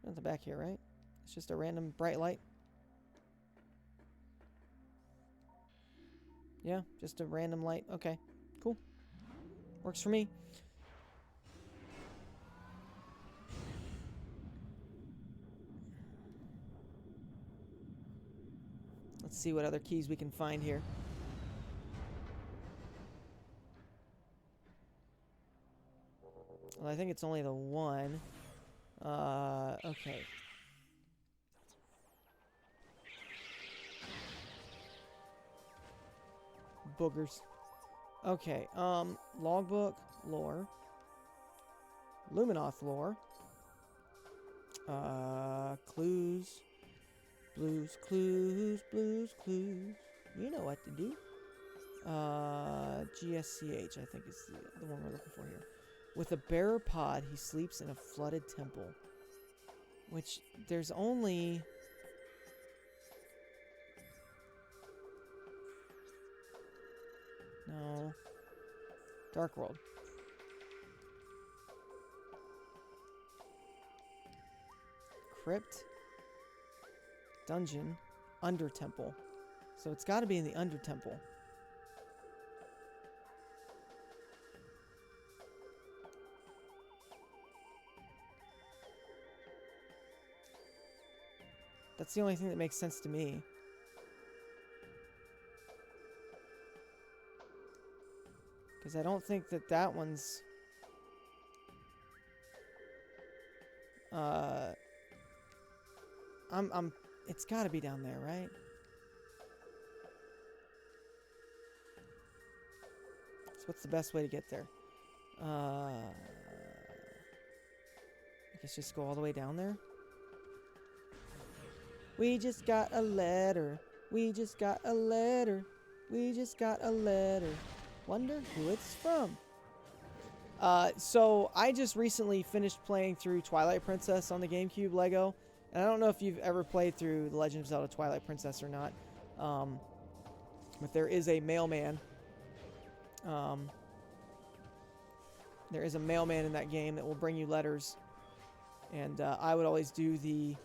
Nothing back here, right? It's just a random bright light. Yeah, just a random light. Okay, cool. Works for me. Let's see what other keys we can find here. Well, I think it's only the one. Okay. Boogers. Okay, logbook, lore. Luminoth lore. Clues. Blues, clues, blues, clues. You know what to do. GSCH, I think is the one we're looking for here. With a bearer pod, he sleeps in a flooded temple. Which, there's only... No. Dark World. Crypt. Dungeon. Under Temple. So it's got to be in the Under Temple. That's the only thing that makes sense to me. Because I don't think that one's... It's gotta be down there, right? So what's the best way to get there? I guess just go all the way down there? We just got a letter. We just got a letter. We just got a letter. Wonder who it's from. So I just recently finished playing through Twilight Princess on the GameCube Lego. And I don't know if you've ever played through The Legend of Zelda Twilight Princess or not. But there is a mailman. There is a mailman in that game that will bring you letters. And I would always do the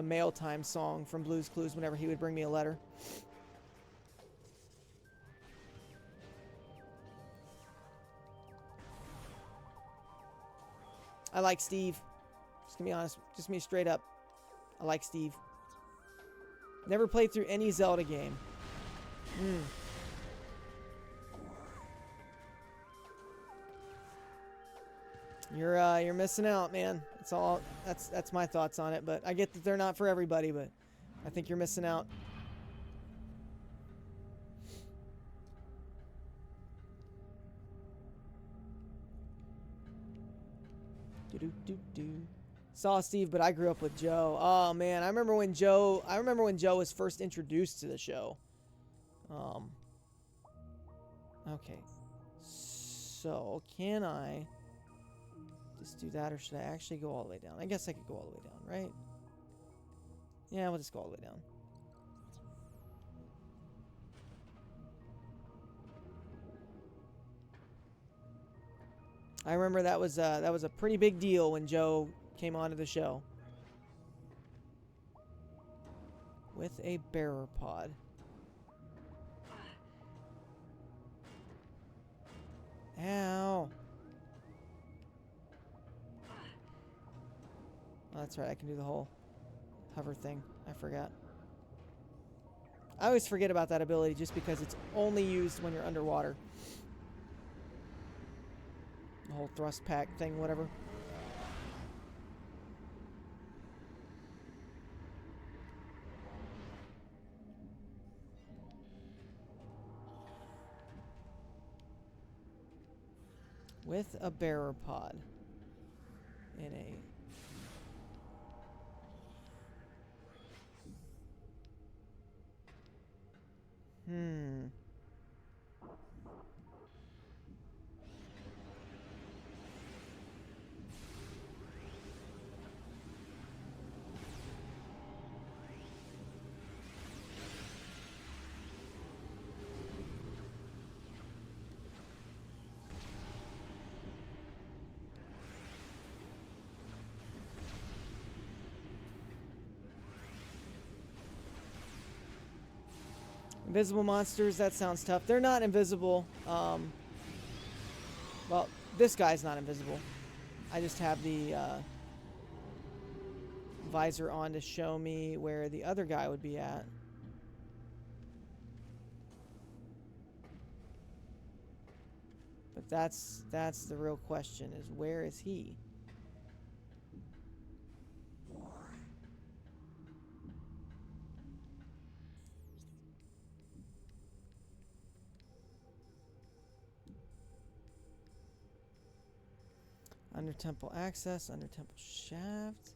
mail time song from Blue's Clues whenever he would bring me a letter. I like Steve. Just gonna be honest. Just me straight up. I like Steve. Never played through any Zelda game. You're missing out, man. That's all. That's my thoughts on it. But I get that they're not for everybody. But I think you're missing out. Saw Steve, but I grew up with Joe. Oh man, I remember when Joe was first introduced to the show. Okay. So, can I just do that, or should I actually go all the way down? I guess I could go all the way down, right? Yeah, we'll just go all the way down. I remember that was a pretty big deal when Joe came onto the show. With a bearer pod. Ow. Oh, that's right, I can do the whole hover thing. I forgot. I always forget about that ability just because it's only used when you're underwater. The whole thrust pack thing, whatever. With a bearer pod. In a... Invisible monsters, that sounds tough. They're not invisible. Well, this guy's not invisible. I just have the visor on to show me where the other guy would be at. But that's the real question, is where is he? Under temple access, under temple shaft.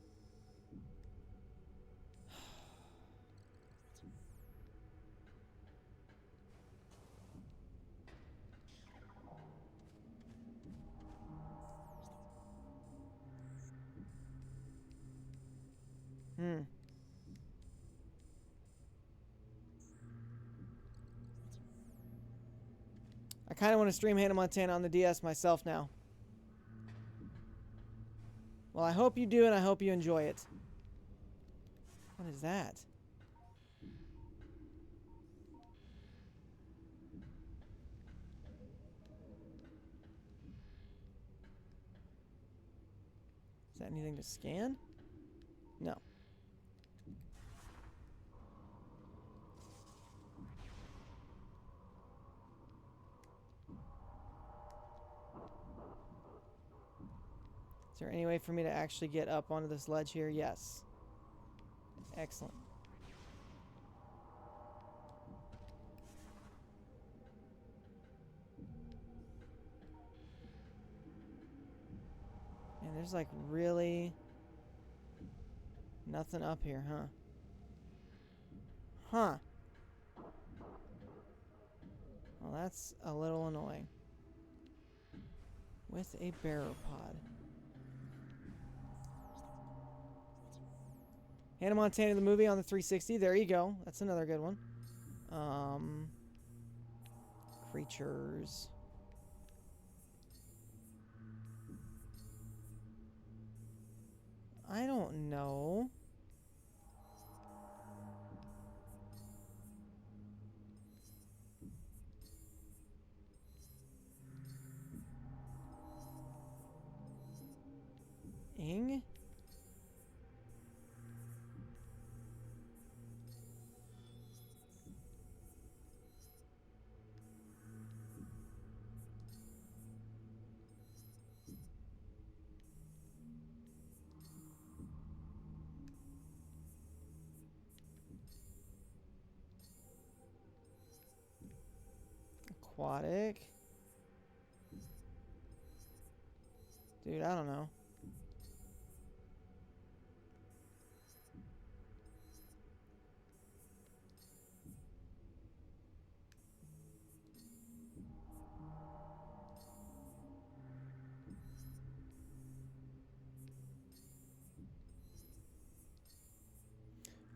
I kind of want to stream Hannah Montana on the DS myself now. Well, I hope you do, and I hope you enjoy it. What is that? Is that anything to scan? No. Is there any way for me to actually get up onto this ledge here? Yes. Excellent. And there's like really nothing up here, huh? Huh. Well, that's a little annoying. With a bearer pod. Hannah Montana the movie on the 360. There you go. That's another good one. Creatures. I don't know. Ing? Aquatic. Dude, I don't know.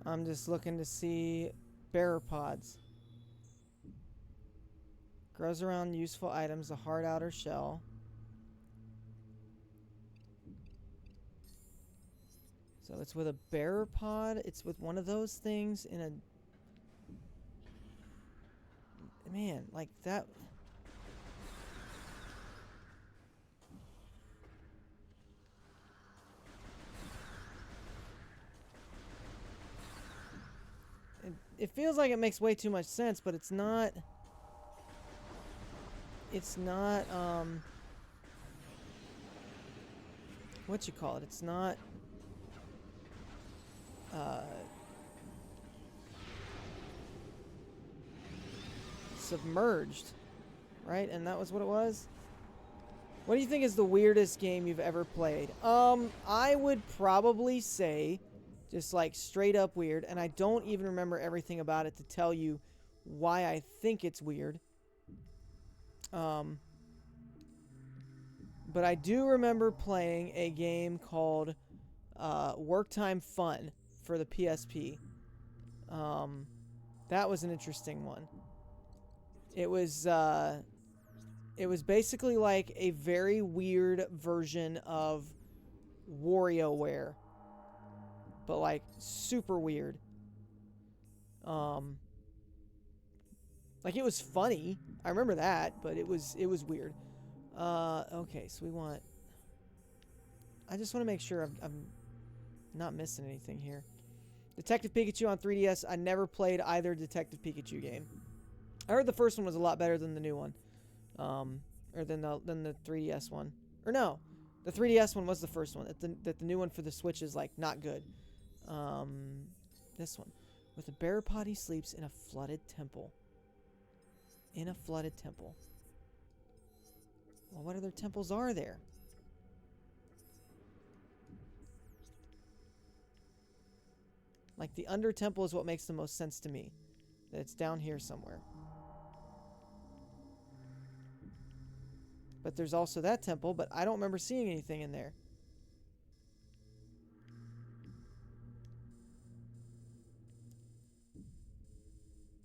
I'm just looking to see bearer pods. Grows around useful items, a hard outer shell. So it's with a bearer pod. It's with one of those things in a... Man, like that... It feels like it makes way too much sense, but it's not... It's not, what you call it? It's not, submerged, right? And that was what it was? What do you think is the weirdest game you've ever played? I would probably say just like straight up weird, and I don't even remember everything about it to tell you why I think it's weird. But I do remember playing a game called Work Time Fun for the PSP. That was an interesting one. It was basically like a very weird version of WarioWare, but like super weird. Like it was funny. I remember that, but it was weird. Okay, so we want... I just want to make sure I'm not missing anything here. Detective Pikachu on 3DS. I never played either Detective Pikachu game. I heard the first one was a lot better than the new one. Or than the 3DS one. Or no, the 3DS one was the first one. That the new one for the Switch is like not good. This one. With a bear pod, he sleeps in a flooded temple. In a flooded temple. Well, what other temples are there? Like, the Under Temple is what makes the most sense to me. That it's down here somewhere. But there's also that temple, but I don't remember seeing anything in there.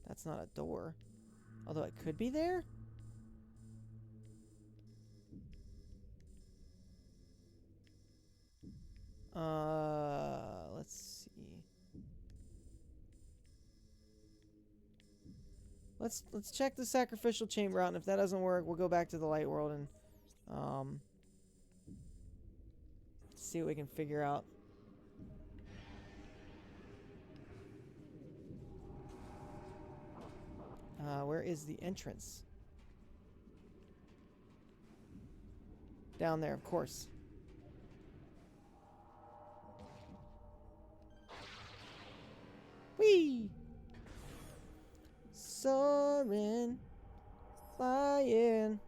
That's not a door. Although it could be there? Let's see. Let's check the sacrificial chamber out, and if that doesn't work, we'll go back to the light world and see what we can figure out. Where is the entrance? Down there, of course. Whee! Soaring, flying.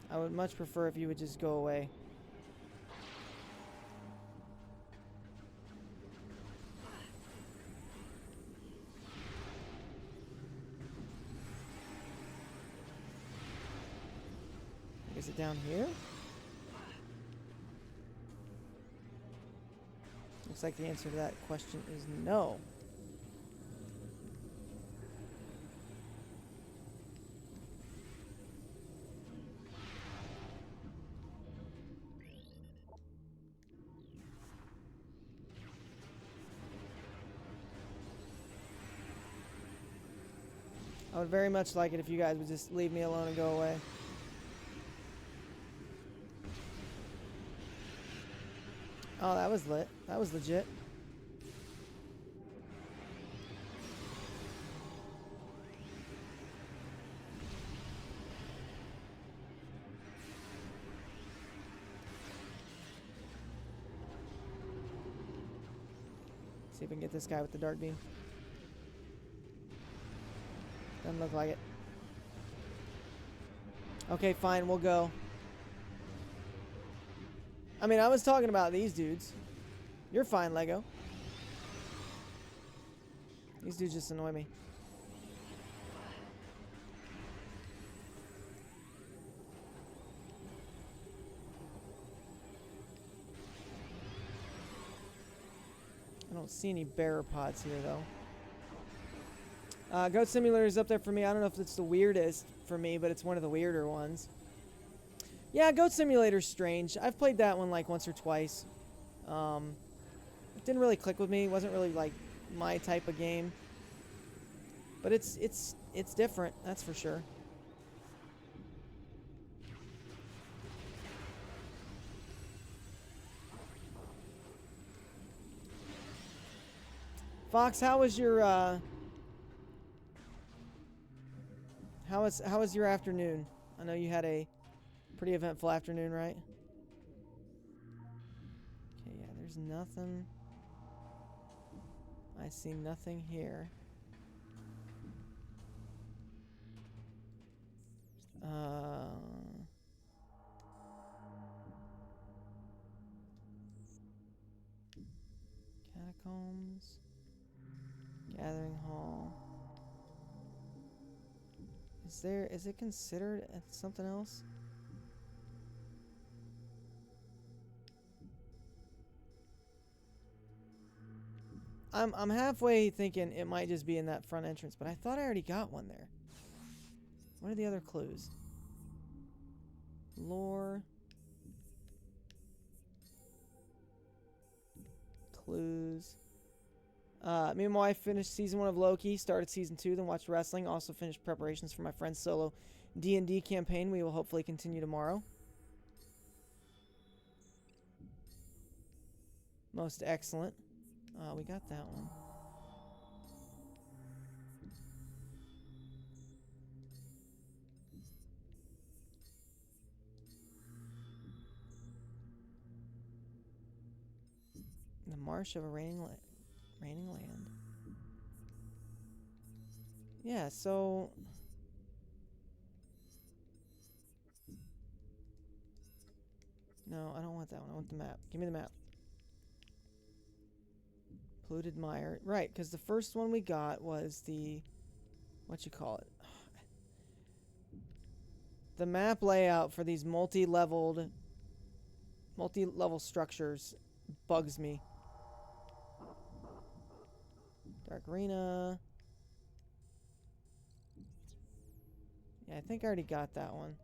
I would much prefer if you would just go away. Is it down here? Looks like the answer to that question is no. I would very much like it if you guys would just leave me alone and go away. Oh, that was lit. That was legit. See if we can get this guy with the dark beam. Doesn't look like it. Okay, fine, we'll go. I mean, I was talking about these dudes. You're fine, Lego. These dudes just annoy me. I don't see any bearer pods here, though. Goat Simulator is up there for me. I don't know if it's the weirdest for me, but it's one of the weirder ones. Yeah, Goat Simulator's strange. I've played that one like once or twice. It didn't really click with me. It wasn't really like my type of game. But it's different, that's for sure. Fox, how was your how was your afternoon? I know you had a pretty eventful afternoon, right? Okay, yeah, there's nothing. I see nothing here. Catacombs. Gathering Hall. Is it considered something else? I'm halfway thinking it might just be in that front entrance, but I thought I already got one there. What are the other clues? Lore. Clues. Me and my wife finished season 1 of Loki, started season 2, then watched wrestling. Also finished preparations for my friend's solo D&D campaign. We will hopefully continue tomorrow. Most excellent. We got that one. The Marsh of a Raining Land. Yeah, so... No, I don't want that one. I want the map. Give me the map. Polluted Mire. Right, because the first one we got was the... What you call it? The map layout for these multi-level structures bugs me. Dark Arena. Yeah, I think I already got that one.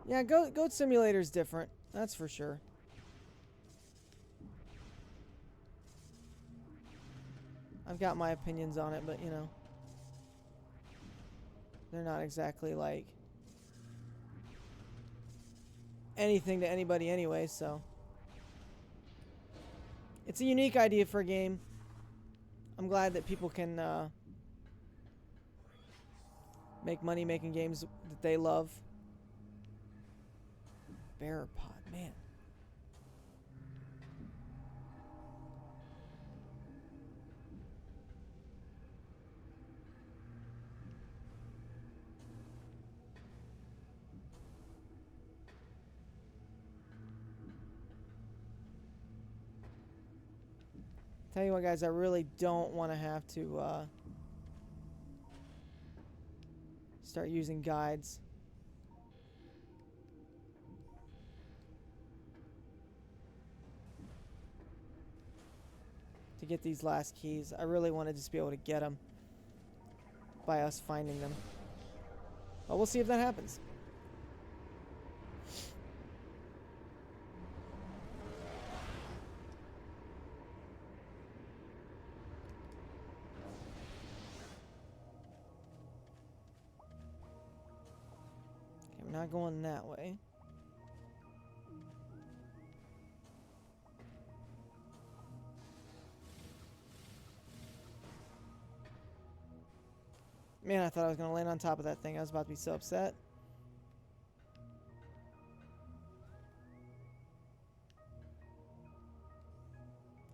Yeah, Goat Simulator's different. That's for sure. I've got my opinions on it, but, you know. They're not exactly, like... anything to anybody anyway, so... It's a unique idea for a game. I'm glad that people can, make money making games that they love. Bearer pod, man. Tell you what, guys, I really don't want to have to start using guides. To get these last keys. I really want to just be able to get them by us finding them. But we'll see if that happens. Okay, we're not going that way. Man, I thought I was going to land on top of that thing. I was about to be so upset.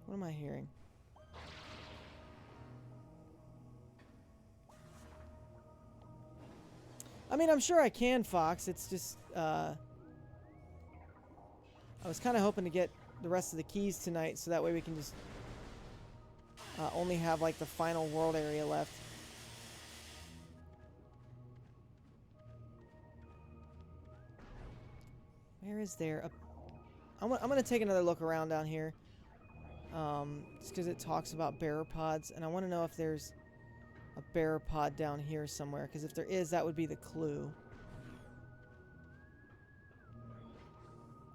What am I hearing? I mean, I'm sure I can, Fox. It's just, I was kind of hoping to get the rest of the keys tonight, so that way we can just only have, like, the final world area left. Where is there a... I'm going to take another look around down here. Just because it talks about bearer pods, and I want to know if there's a bearer pod down here somewhere, because if there is, that would be the clue.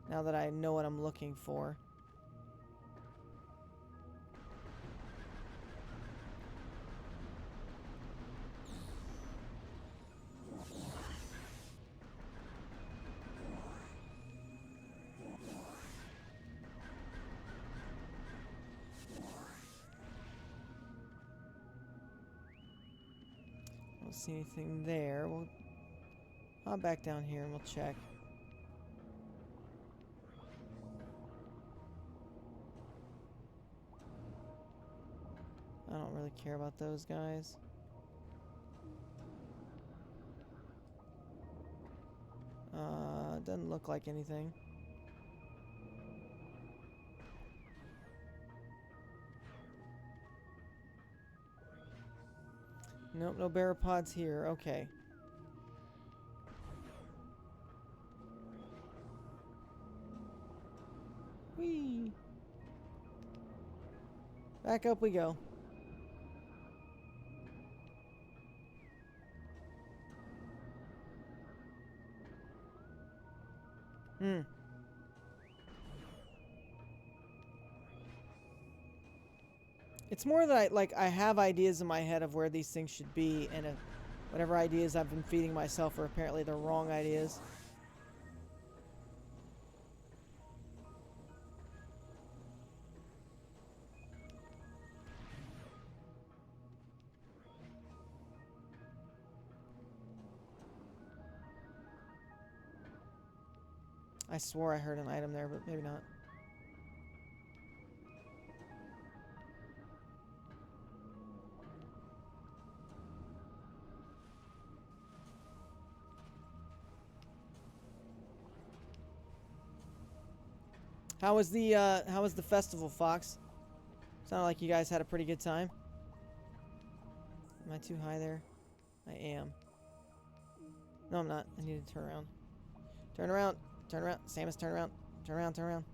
Now that I know what I'm looking for. Don't see anything there. We'll hop back down here and we'll check. I don't really care about those guys. Doesn't look like anything. Nope, no bearer pods here. Okay. Whee! Back up we go. It's more that I have ideas in my head of where these things should be, and whatever ideas I've been feeding myself are apparently the wrong ideas. I swore I heard an item there, but maybe not. How was the festival, Fox? Sounded like you guys had a pretty good time. Am I too high there? I am. No, I'm not. I need to turn around. Turn around. Turn around. Samus, turn around. Turn around, turn around.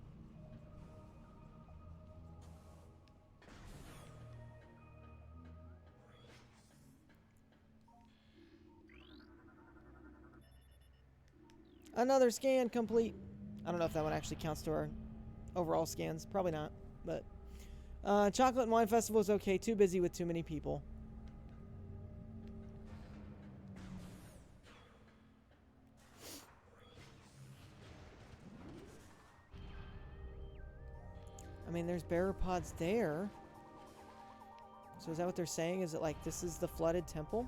Another scan complete. I don't know if that one actually counts to our overall scans. Probably not. But Chocolate and Wine Festival is okay. Too busy with too many people. I mean, there's bearer pods there. So is that what they're saying? Is it like this is the flooded temple?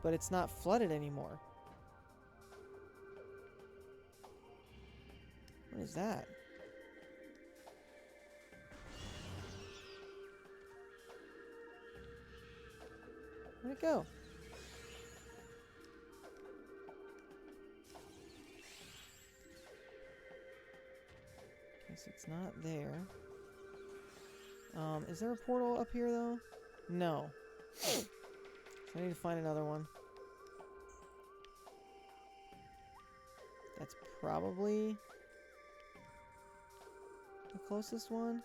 But it's not flooded anymore. What is that? Where'd it go? Guess it's not there. Is there a portal up here, though? No. So I need to find another one. That's probably the closest one.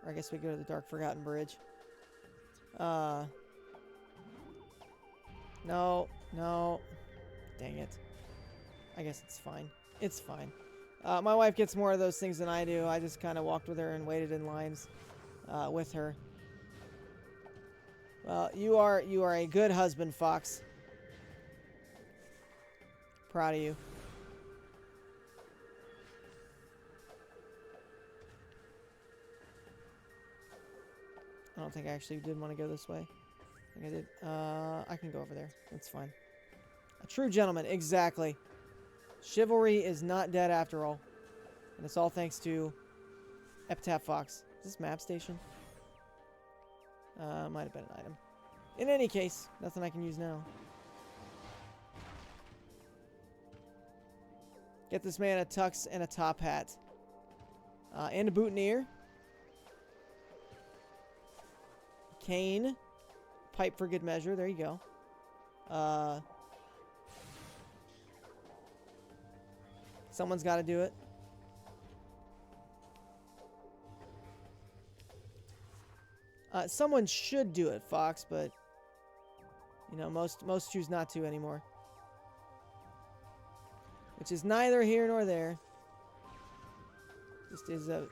Or I guess we go to the Dark Forgotten Bridge. No. No. Dang it. I guess it's fine. It's fine. My wife gets more of those things than I do. I just kind of walked with her and waited in lines with her. Well, you are a good husband, Fox. Proud of you. I don't think I actually did want to go this way. I think I did. I can go over there. That's fine. A true gentleman, exactly. Chivalry is not dead after all. And it's all thanks to Epitaph Fox. Is this map station? Might have been an item. In any case, nothing I can use now. Get this man a tux and a top hat. And a boutonniere. Cane. Pipe for good measure. There you go. Someone's got to do it. Someone should do it, Fox, but you know, most choose not to anymore. Which is neither here nor there. Just is a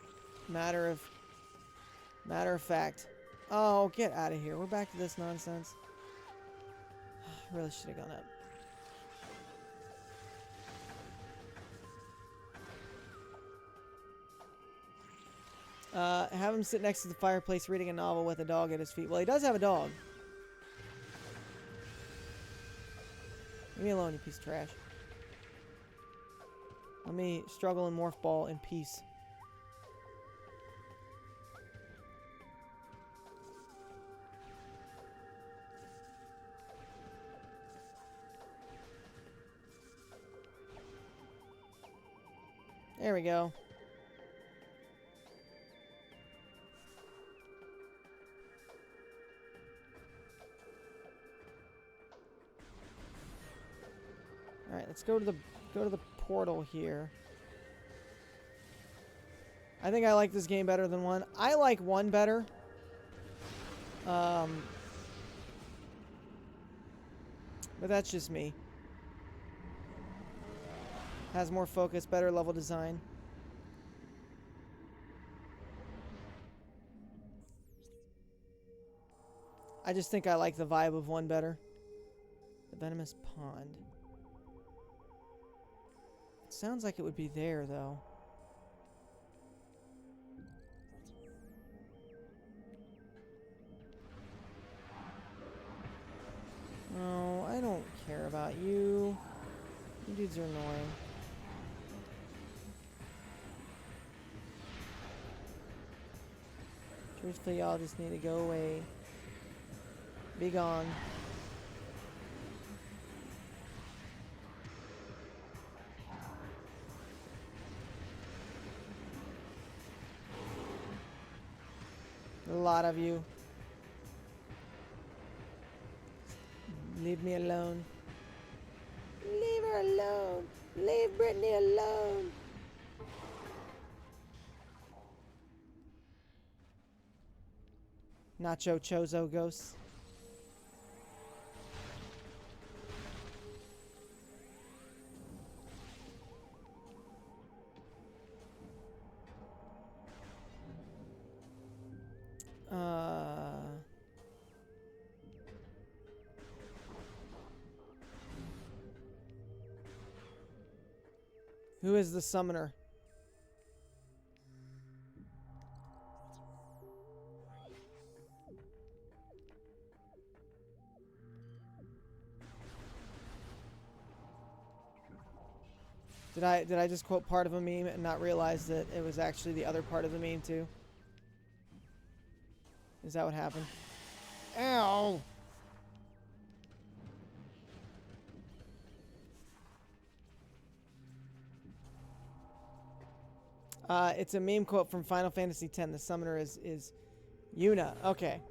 matter of fact. Oh, get out of here. We're back to this nonsense. I really should have gone up. Have him sit next to the fireplace reading a novel with a dog at his feet. Well, he does have a dog. Leave me alone, you piece of trash. Let me struggle and morph ball in peace. There we go. All right, let's go to the portal here. I think I like this game better than 1. I like 1 better. But that's just me. Has more focus, better level design. I just think I like the vibe of 1 better. The venomous pond. It sounds like it would be there, though. No, I don't care about you. You dudes are annoying. Truthfully, y'all just need to go away. Be gone. A lot of you. Leave me alone. Leave her alone. Leave Brittany alone. Nacho Chozo ghosts. Who is the summoner? Did I just quote part of a meme and not realize that it was actually the other part of the meme too? Is that what happened? Ow! It's a meme quote from Final Fantasy X. The summoner is Yuna. Okay.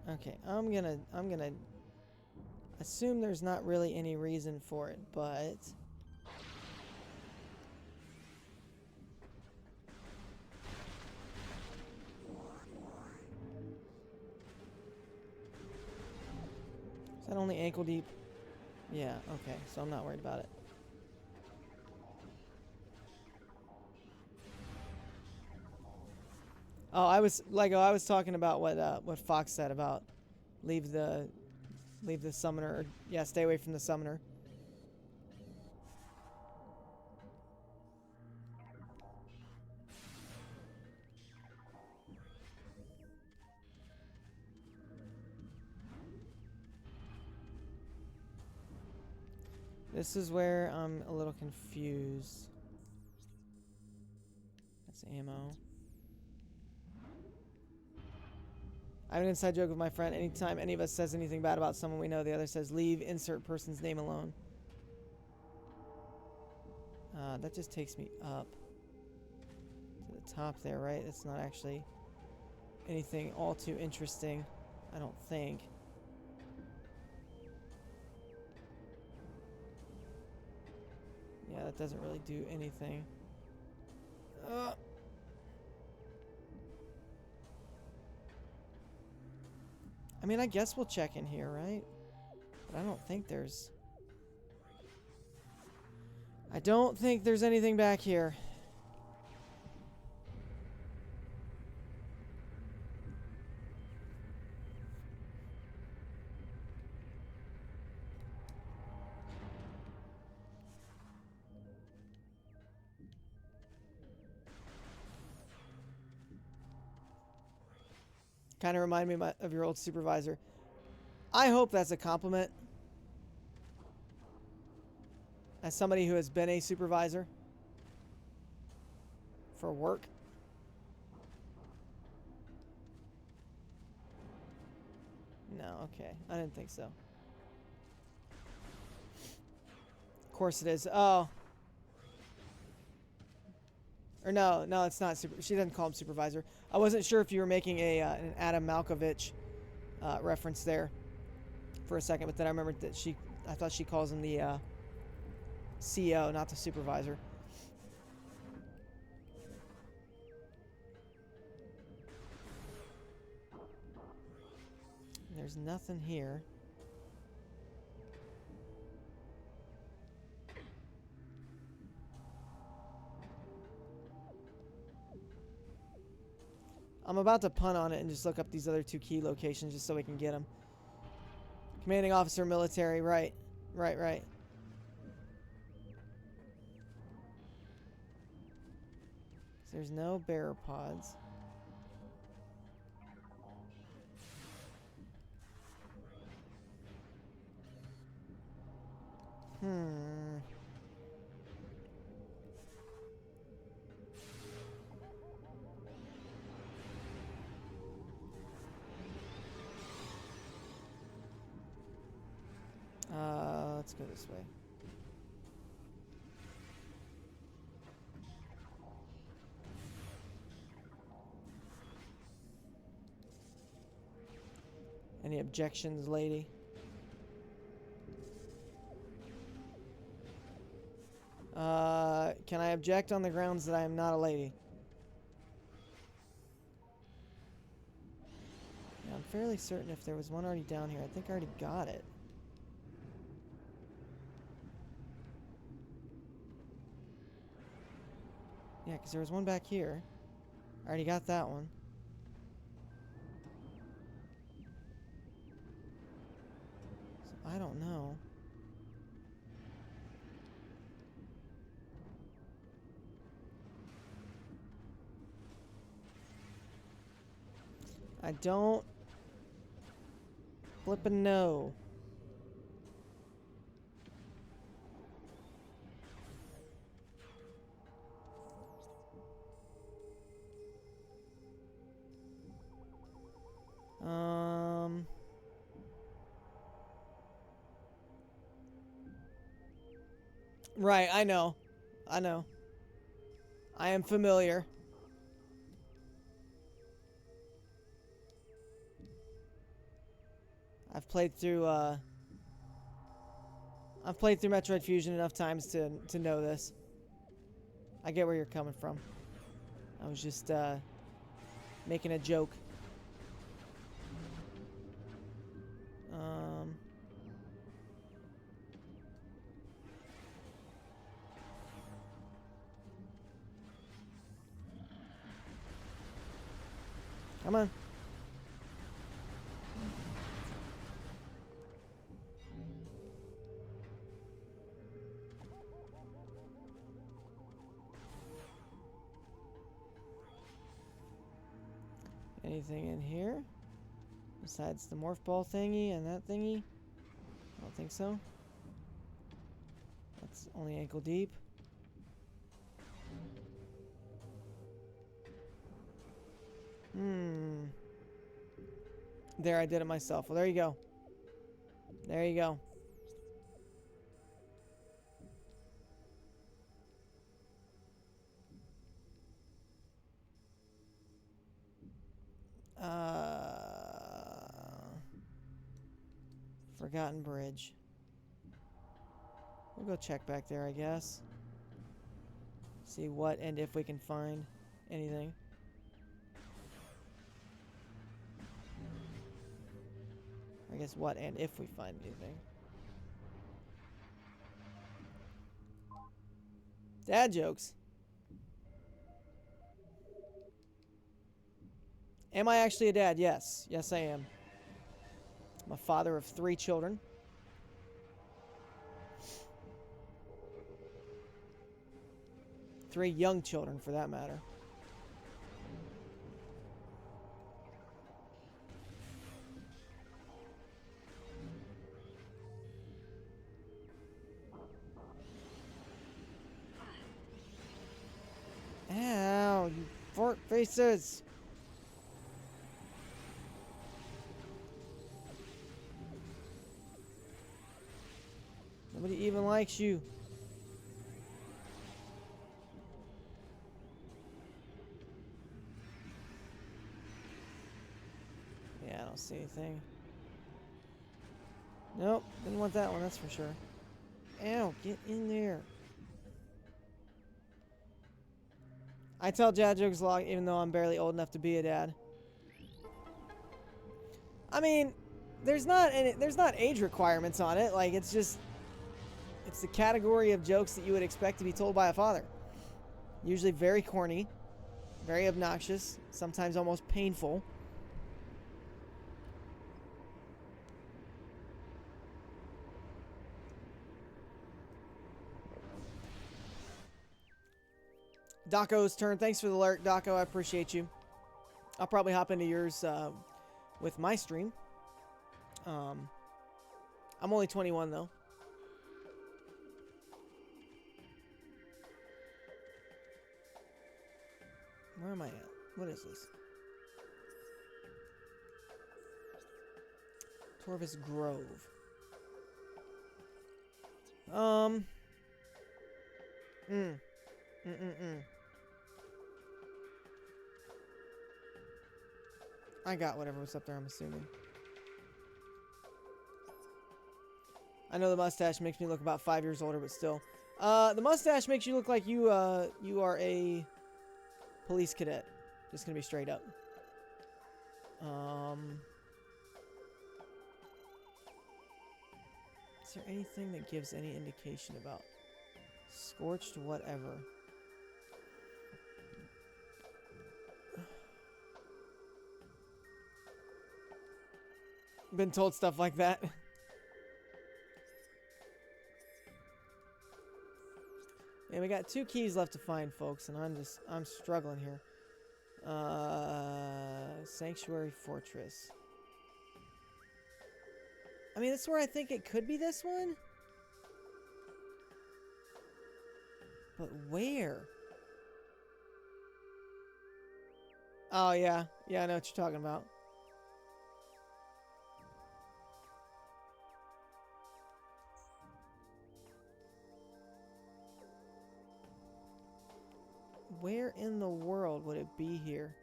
Okay, I'm gonna assume there's not really any reason for it, but is that only ankle deep? Yeah, okay, so I'm not worried about it. Oh, I was talking about what Fox said about leave the summoner. Or, yeah, stay away from the summoner. This is where I'm a little confused. That's ammo. I have an inside joke with my friend. Anytime any of us says anything bad about someone we know, the other says, leave insert person's name alone. That just takes me up to the top there, right? It's not actually anything all too interesting, I don't think. Yeah, that doesn't really do anything. I mean, I guess we'll check in here, right? But I don't think there's... I don't think there's anything back here. Kind of remind me of your old supervisor. I hope that's a compliment. As somebody who has been a supervisor for work. No, okay. I didn't think so. Of course it is. Oh. Or no, it's not. She doesn't call him supervisor. I wasn't sure if you were making an Adam Malkovich reference there for a second, but then I remembered that I thought she calls him the CEO, not the supervisor. There's nothing here. I'm about to punt on it and just look up these other two key locations just so we can get them. Commanding officer, military, right. Right. There's no bearer pods. Let's go this way. Any objections, lady? Can I object on the grounds that I am not a lady? Yeah, I'm fairly certain if there was one already down here. I think I already got it. Yeah, because there was one back here. I already got that one. So I don't know. I don't flippin' know. Right, I know. I am familiar. I've played through Metroid Fusion enough times to know this. I get where you're coming from. I was just making a joke. Come on. Anything in here? Besides the morph ball thingy and that thingy? I don't think so. That's only ankle deep. There, I did it myself. Well, there you go. There you go. Forgotten Bridge. We'll go check back there, I guess. See what and if we can find anything. I guess what and if we find anything. Dad jokes. Am I actually a dad? Yes. Yes, I am. I'm a father of 3 children. Three young children, for that matter. Ow, you fart faces! Nobody even likes you. Yeah, I don't see anything. Nope, didn't want that one, that's for sure. Ow, get in there. I tell dad jokes a lot, even though I'm barely old enough to be a dad. I mean, there's not age requirements on it. Like, it's just, it's the category of jokes that you would expect to be told by a father. Usually very corny, very obnoxious, sometimes almost painful. Daco's turn. Thanks for the alert, Daco. I appreciate you. I'll probably hop into yours with my stream. I'm only 21, though. Where am I at? What is this? Torvis Grove. I got whatever was up there, I'm assuming. I know the mustache makes me look about 5 years older, but still. The mustache makes you look like you are a police cadet. Just gonna be straight up. Is there anything that gives any indication about scorched whatever? Been told stuff like that. And we got 2 keys left to find, folks, and I'm struggling here. Sanctuary Fortress. I mean, that's where I think it could be this one. But where? Oh, yeah. Yeah, I know what you're talking about. Where in the world would it be here?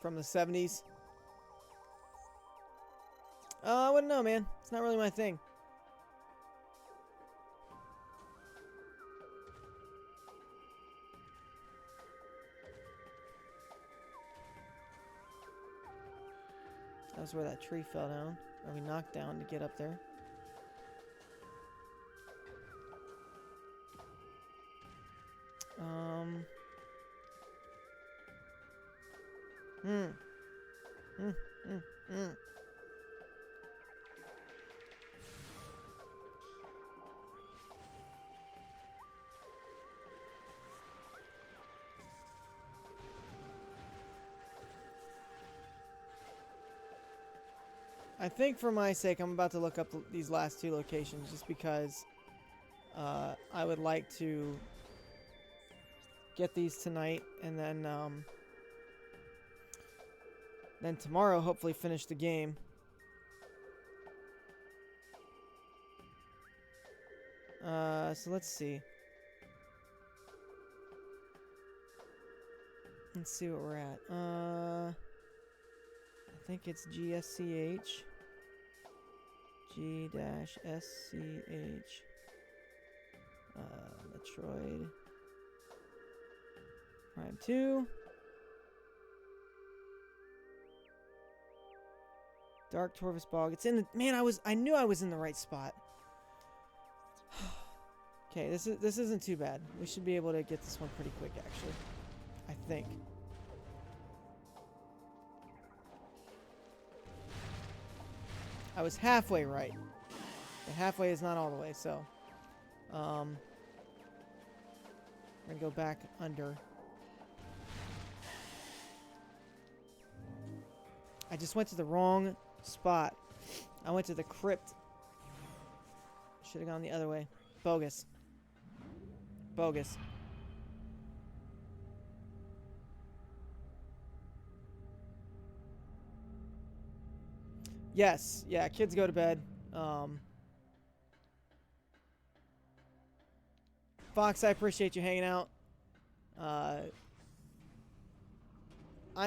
From the 70s? I wouldn't know, man. It's not really my thing. That's where that tree fell down. Or we knocked down to get up there. I think for my sake, I'm about to look up these last two locations just because I would like to get these tonight and then tomorrow hopefully finish the game. So let's see. Let's see what we're at. I think it's GSCH. G-SCH. Metroid. Prime 2. Dark Torvus Bog. It's in the... Man, I knew I was in the right spot. Okay, this isn't too bad. We should be able to get this one pretty quick, actually. I think. I was halfway right. But halfway is not all the way, so... we're gonna go back under. I just went to the wrong spot. I went to the crypt. Should have gone the other way. Bogus. Bogus. Yes. Yeah, kids go to bed. Fox, I appreciate you hanging out. I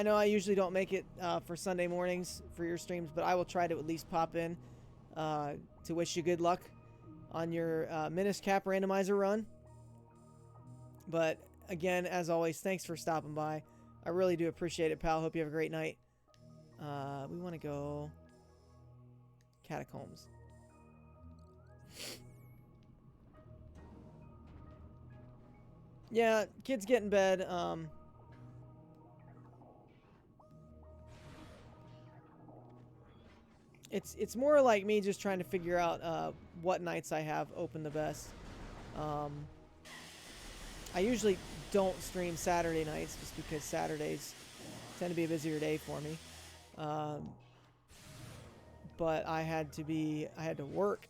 know I usually don't make it for Sunday mornings for your streams, but I will try to at least pop in to wish you good luck on your Menace Cap randomizer run. But again, as always, thanks for stopping by. I really do appreciate it, pal. Hope you have a great night. We want to go Catacombs. Yeah, kids get in bed. It's more like me just trying to figure out what nights I have open the best. I usually don't stream Saturday nights just because Saturdays tend to be a busier day for me. But I had to work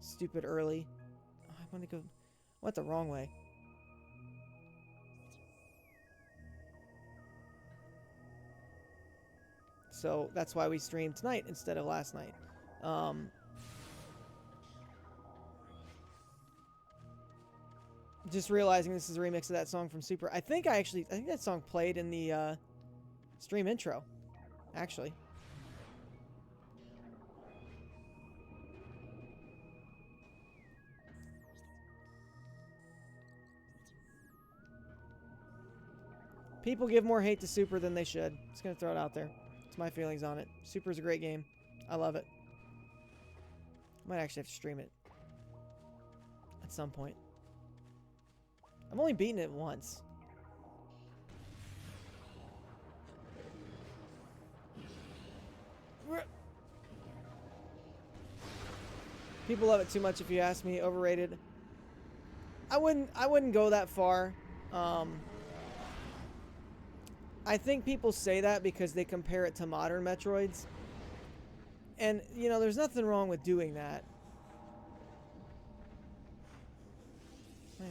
stupid early. Oh, I want to go. Went the wrong way. So that's why we streamed tonight instead of last night. Just realizing this is a remix of that song from Super. I think that song played in the stream intro, actually. People give more hate to Super than they should. Just gonna throw it out there. It's my feelings on it. Super's a great game. I love it. Might actually have to stream it at some point. I've only beaten it once. People love it too much if you ask me. Overrated. I wouldn't go that far. I think people say that because they compare it to modern Metroids. And, you know, there's nothing wrong with doing that.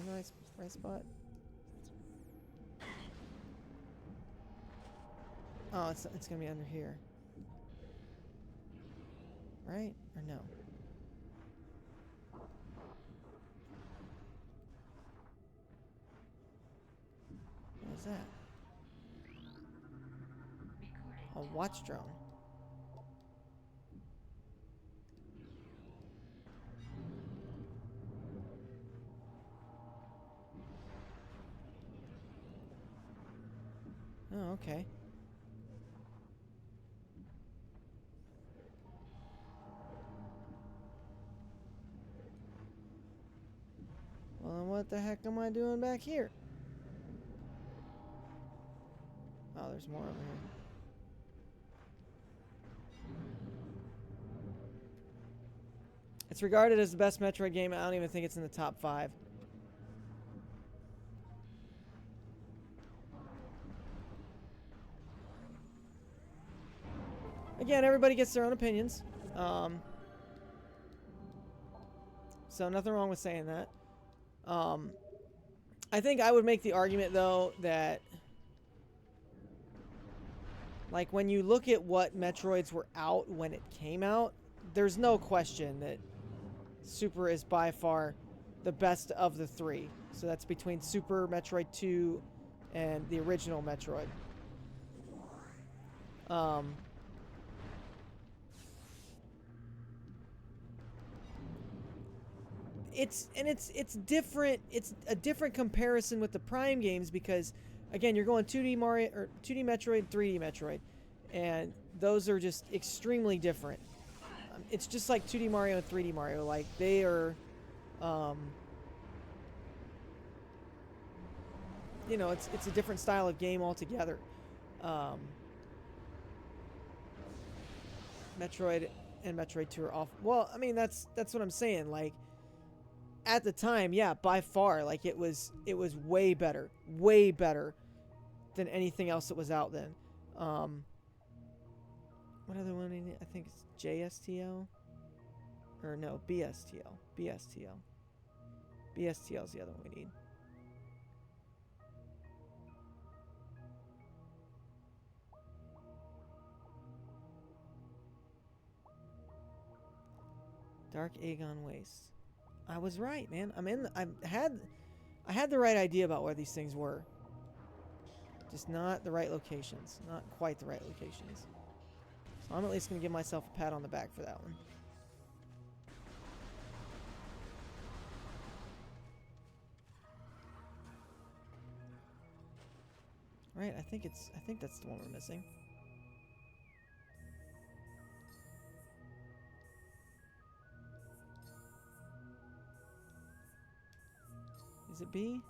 Nice, right spot. Oh, it's gonna be under here. Right? Or no? What is that? A watch drone. Oh, okay. Well, then what the heck am I doing back here? Oh, there's more over here. It's regarded as the best Metroid game. I don't even think it's in the top 5. again, everybody gets their own opinions. So nothing wrong with saying that. I think I would make the argument, though, that like when you look at what Metroids were out when it came out, there's no question that Super is by far the best of the three. So that's between Super Metroid 2 and the original Metroid. It's different. It's a different comparison with the Prime games because, again, you're going 2D Mario or 2D Metroid, 3D Metroid, and those are just extremely different. It's just like 2D Mario and 3D Mario. Like they are, you know, it's a different style of game altogether. Metroid and Metroid 2 are off. Well, I mean that's what I'm saying. Like at the time, yeah, by far, like it was way better than anything else that was out then. What other one? I think it's JSTL, or no, BSTL. BSTL is the other one we need. Dark Aegon Waste. I was right, man. I had the right idea about where these things were. Just not the right locations. Not quite the right locations. So I'm at least going to give myself a pat on the back for that one. Right, I think that's the one we're missing. Is it B?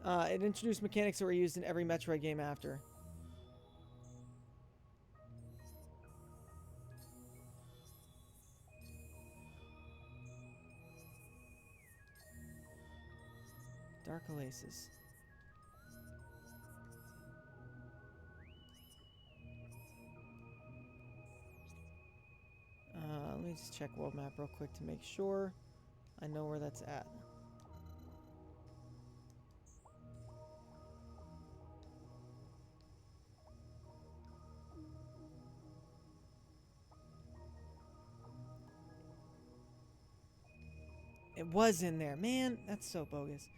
It introduced mechanics that were used in every Metroid game after. Dark Oasis. Let me just check world map real quick to make sure I know where that's at. It was in there. Man, that's so bogus.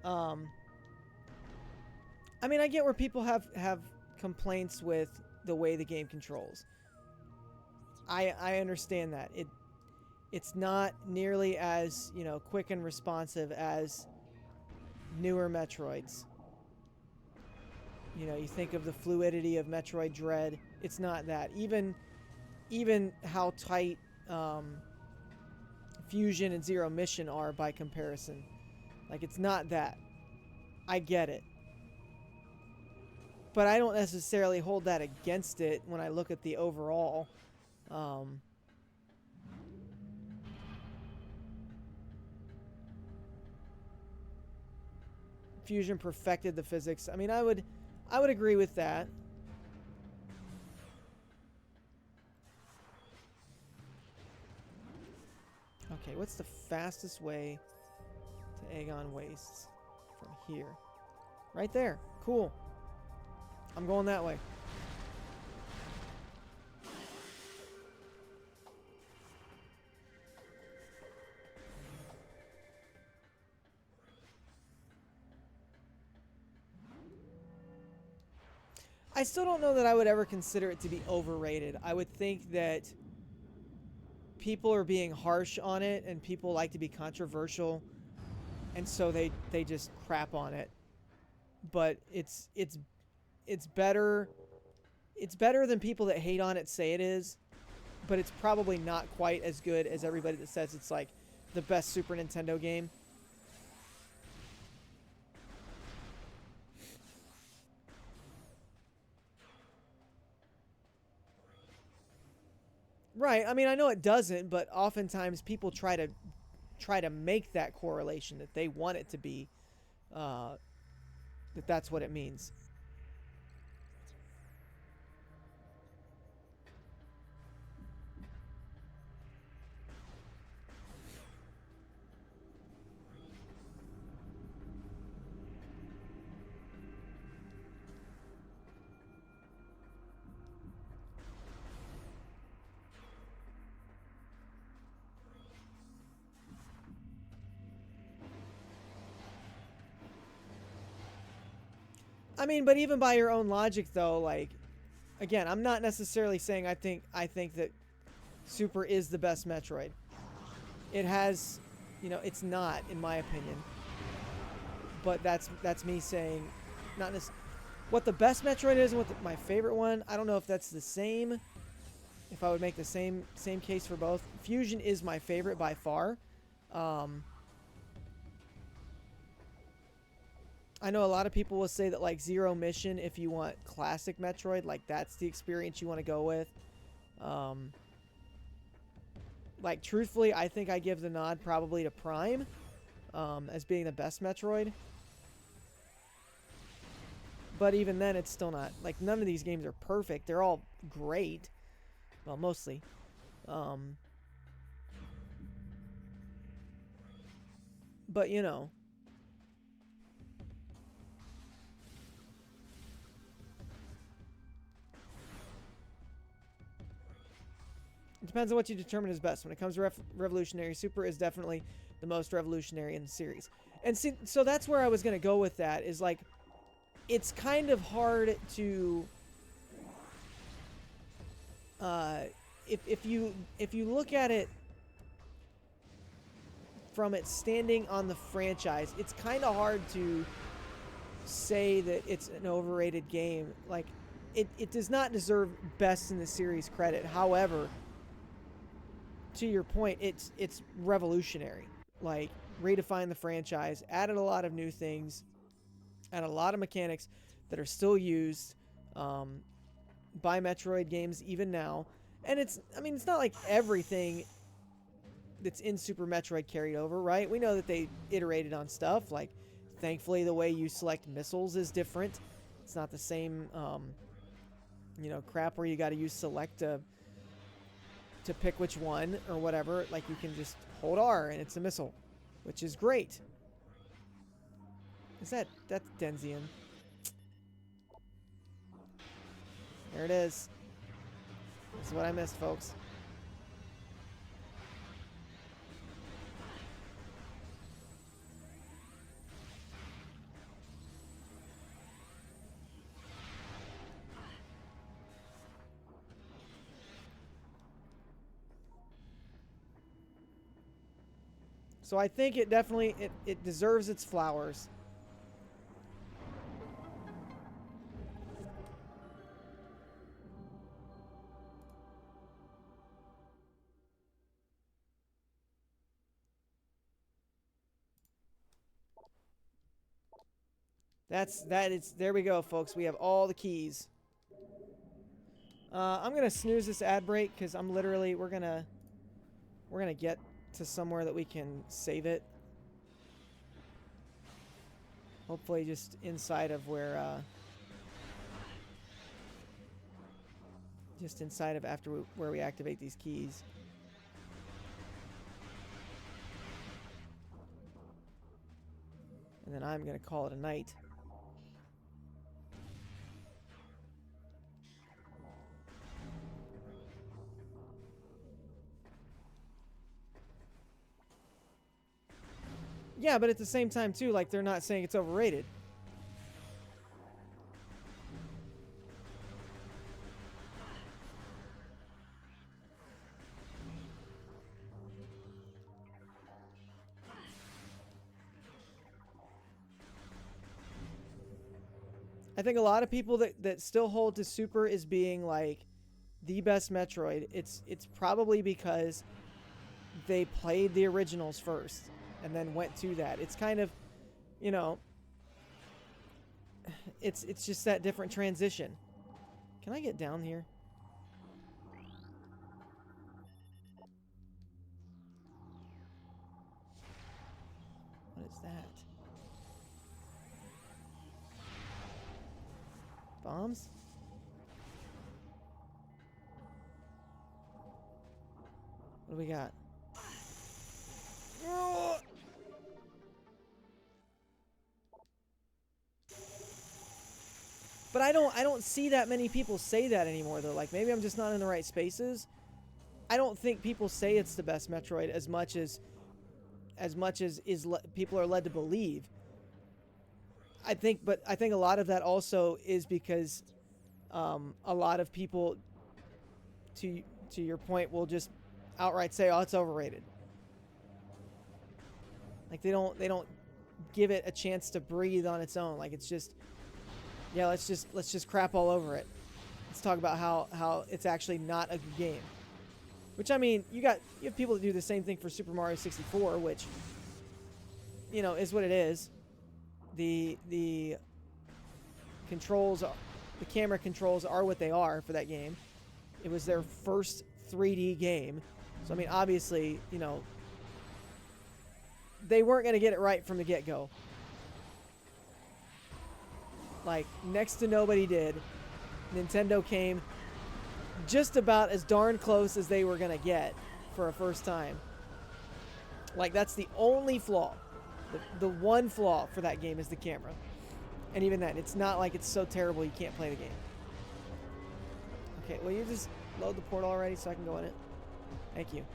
I mean, I get where people have complaints with the way the game controls. I understand that. It's not nearly as, you know, quick and responsive as newer Metroids. You know, you think of the fluidity of Metroid Dread. It's not that. Even how tight Fusion and Zero Mission are by comparison. Like, it's not that. I get it. But I don't necessarily hold that against it when I look at the overall. Fusion perfected the physics. I mean, I would agree with that. Okay, what's the fastest way to Aegon Wastes from here? Right there. Cool. I'm going that way. I still don't know that I would ever consider it to be overrated. I would think that people are being harsh on it and people like to be controversial, and so they just crap on it. But it's better than people that hate on it say it is, but it's probably not quite as good as everybody that says it's like the best Super Nintendo game. Right. I mean, I know it doesn't, but oftentimes people try to make that correlation that they want it to be, that's what it means. I mean, but even by your own logic, though, like, again, I'm not necessarily saying I think that Super is the best Metroid. It has, it's not, in my opinion. But that's me saying, not what the best Metroid is and what my favorite one. I don't know if that's the same. If I would make the same case for both. Fusion is my favorite by far. Um, I know a lot of people will say that like Zero Mission, if you want classic Metroid, like that's the experience you want to go with. Um, like truthfully, I think I give the nod probably to Prime as being the best Metroid. But even then, it's still not, like, none of these games are perfect. They're all great. Well, mostly. But, it depends on what you determine is best. When it comes to revolutionary, Super is definitely the most revolutionary in the series. And see, so that's where I was going to go with that, is, like, it's kind of hard to... if you look at it from its standing on the franchise, it's kind of hard to say that it's an overrated game. Like, it does not deserve best in the series credit. However, to your point, it's revolutionary. Like, redefined the franchise, added a lot of new things, added a lot of mechanics that are still used by Metroid games even now. And it's not like everything that's in Super Metroid carried over, right? We know that they iterated on stuff. Like, thankfully, the way you select missiles is different. It's not the same, crap where you got to use select to pick which one or whatever. Like, you can just hold R and it's a missile, which is great. That's Denzian? There it is. This is what I missed, folks. So I think it definitely it deserves its flowers. There we go, folks. We have all the keys. I'm gonna snooze this ad break because we're gonna get to somewhere that we can save it. Hopefully, just inside of where, just inside of where we activate these keys. And then I'm gonna call it a night. Yeah, but at the same time, too, like, they're not saying it's overrated. I think a lot of people that still hold to Super as being, like, the best Metroid, it's probably because they played the originals first and then went to that. It's kind of, you know, it's just that different transition. Can I get down here? What is that? Bombs? What do we got? But I don't see that many people say that anymore, though. Like, maybe I'm just not in the right spaces. I don't think people say it's the best Metroid as much as people are led to believe. but I think a lot of that also is because a lot of people, to to your point, will just outright say, "Oh, it's overrated." Like they don't give it a chance to breathe on its own. Like it's just, yeah, let's just crap all over it. Let's talk about how it's actually not a good game. Which, I mean, you have people that do the same thing for Super Mario 64, which, is what it is. The controls, the camera controls are what they are for that game. It was their first 3D game. So, I mean, obviously, they weren't going to get it right from the get-go. Like, next to nobody did. Nintendo came just about as darn close as they were going to get for a first time. Like, that's the only flaw. The one flaw for that game is the camera. And even then, it's not like it's so terrible you can't play the game. Okay, will you just load the portal already so I can go in it? Thank you.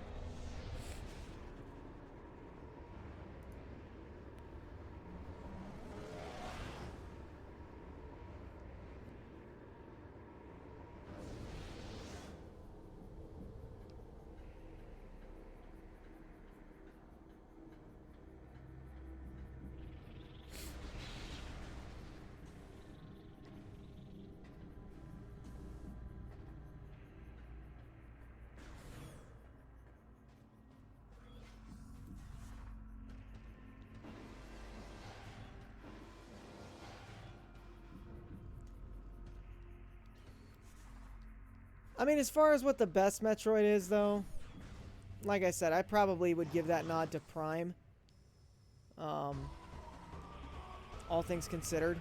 I mean, as far as what the best Metroid is, though, like I said, I probably would give that nod to Prime. All things considered.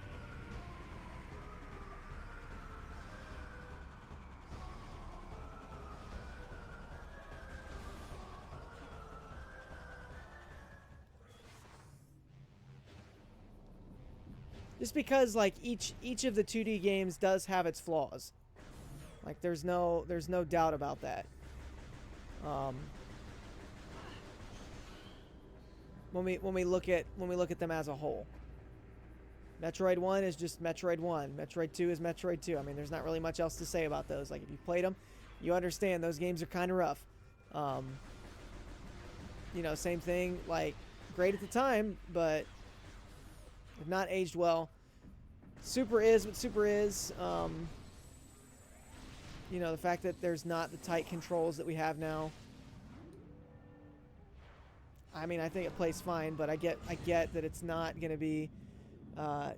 Just because, like, each of the 2D games does have its flaws. Like, there's no doubt about that. When we look at them as a whole. Metroid 1 is just Metroid 1. Metroid 2 is Metroid 2. I mean, there's not really much else to say about those. Like, if you played them, you understand those games are kind of rough. Same thing, like, great at the time, but have not aged well. Super is what Super is. The fact that there's not the tight controls that we have now. I mean, I think it plays fine, but I get that it's not going to be...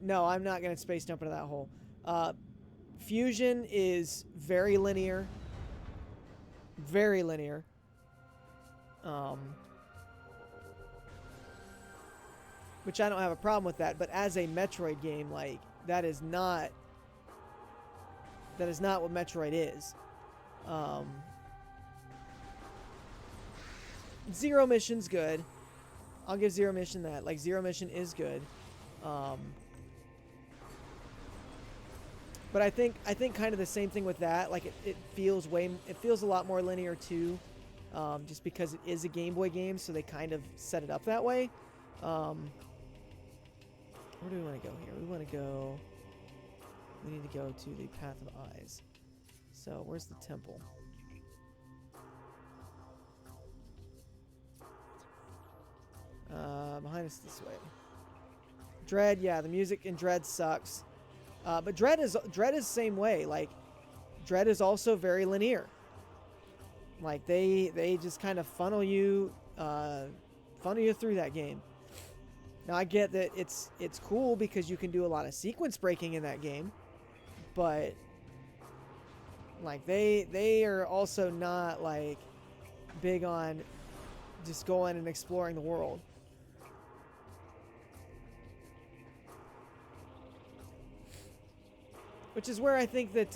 no, I'm not going to space jump into that hole. Fusion is very linear. Very linear. Which I don't have a problem with that, but as a Metroid game, like, that is not what Metroid is. Zero Mission's good. I'll give Zero Mission that. Like, Zero Mission is good. But I think kind of the same thing with that. Like, it feels a lot more linear too, just because it is a Game Boy game, so they kind of set it up that way. Where do we want to go here? We need to go to the Path of Eyes. So, where's the temple? Behind us this way. Dread, yeah, the music in Dread sucks. But Dread is the same way. Like, Dread is also very linear. Like, they just kind of funnel you through that game. Now, I get that it's cool because you can do a lot of sequence breaking in that game, but like they are also not like big on just going and exploring the world. Which is where I think that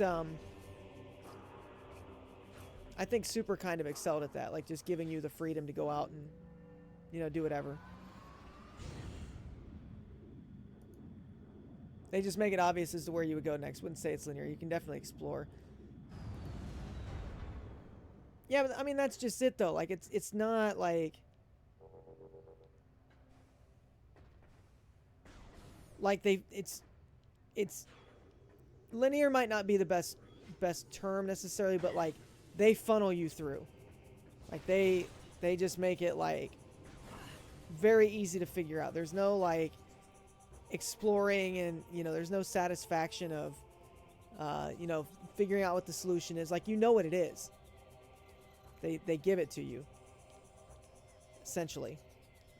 I think Super kind of excelled at that, like just giving you the freedom to go out and do whatever. They just make it obvious as to where you would go next. Wouldn't say it's linear. You can definitely explore. Yeah, but I mean that's just it though. Like it's not like it's linear might not be the best term necessarily, but like they funnel you through. Like they just make it like very easy to figure out. There's no like exploring and, you know, there's no satisfaction of you know, figuring out what the solution is. Like, you know what it is. They give it to you, essentially.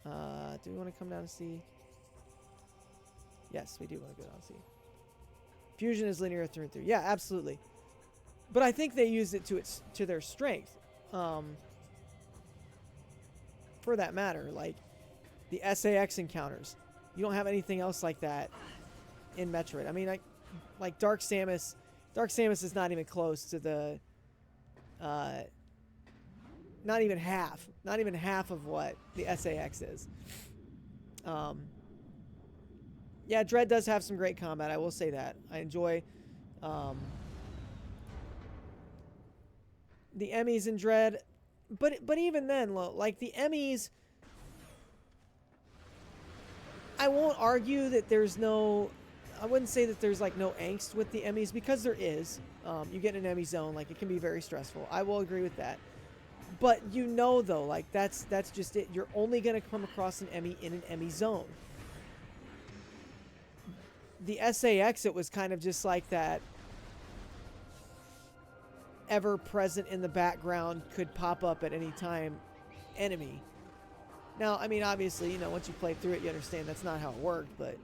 Do we want to come down and see? Yes, we do want to go down and see. Fusion is linear through and through. Yeah, absolutely. But I think they used it to their strength. For that matter, like the SAX encounters, you don't have anything else like that in Metroid. I mean, like Dark Samus. Dark Samus is not even close to the. Not even half of what the SAX is. Yeah, Dread does have some great combat. I will say that. I enjoy the Emmys in Dread, but even then, like the Emmys, I won't argue that there's no. I wouldn't say that there's like no angst with the Emmys, because there is. You get in an Emmy zone, like it can be very stressful. I will agree with that. But you know, though, like that's just it. You're only gonna come across an Emmy in an Emmy zone. The SAX, it was kind of just like that ever present in the background, could pop up at any time enemy. Now, I mean, obviously, you know, once you play through it, you understand that's not how it worked, but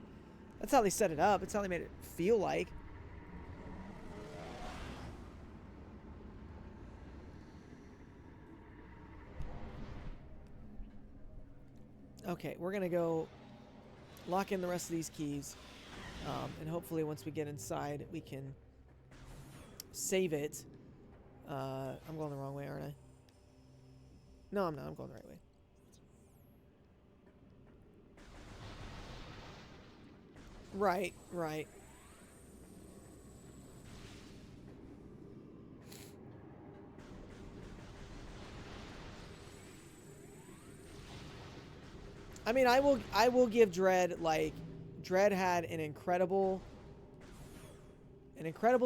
that's how they set it up. It's how they made it feel like. Okay, we're going to go lock in the rest of these keys. And hopefully once we get inside, we can save it. I'm going the wrong way, aren't I? No, I'm not. I'm going the right way. Right, right. I mean, I will give Dread, like, Dread had an incredible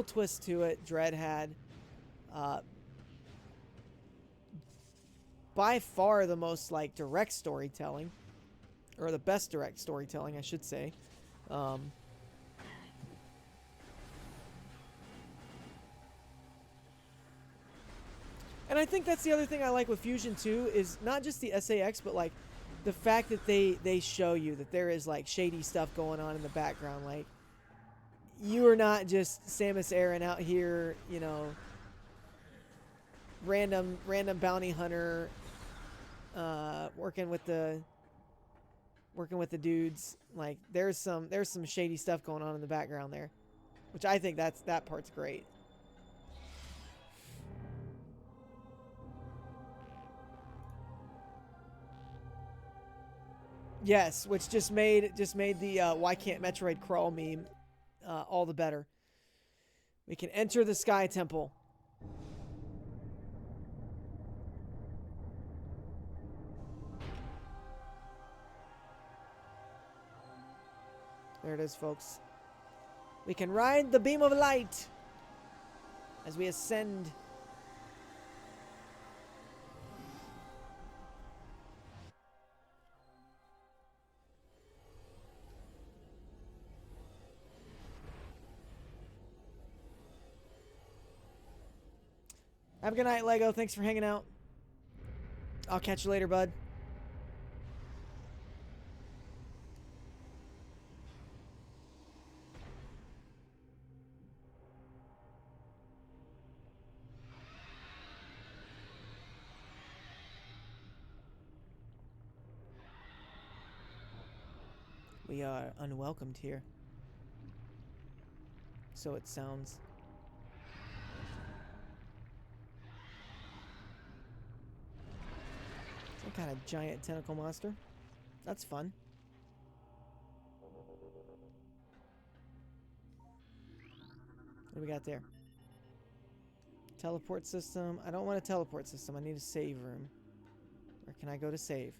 twist to it. Dread had by far the most like direct storytelling, or the best direct storytelling, I should say. And I think that's the other thing I like with Fusion too, is not just the SAX, but like the fact that they show you that there is like shady stuff going on in the background. Like, you are not just Samus Aran out here, you know, random bounty hunter, working with the dudes. Like, there's some shady stuff going on in the background there, which I think that part's great. Yes, which just made the why can't Metroid crawl meme all the better. We can enter the Sky Temple. There it is, folks. We can ride the beam of light as we ascend. Have a good night, Lego. Thanks for hanging out. I'll catch you later, bud. We are unwelcomed here. So it sounds. Some kind of giant tentacle monster. That's fun. What do we got there? Teleport system. I don't want a teleport system. I need a save room. Where can I go to save?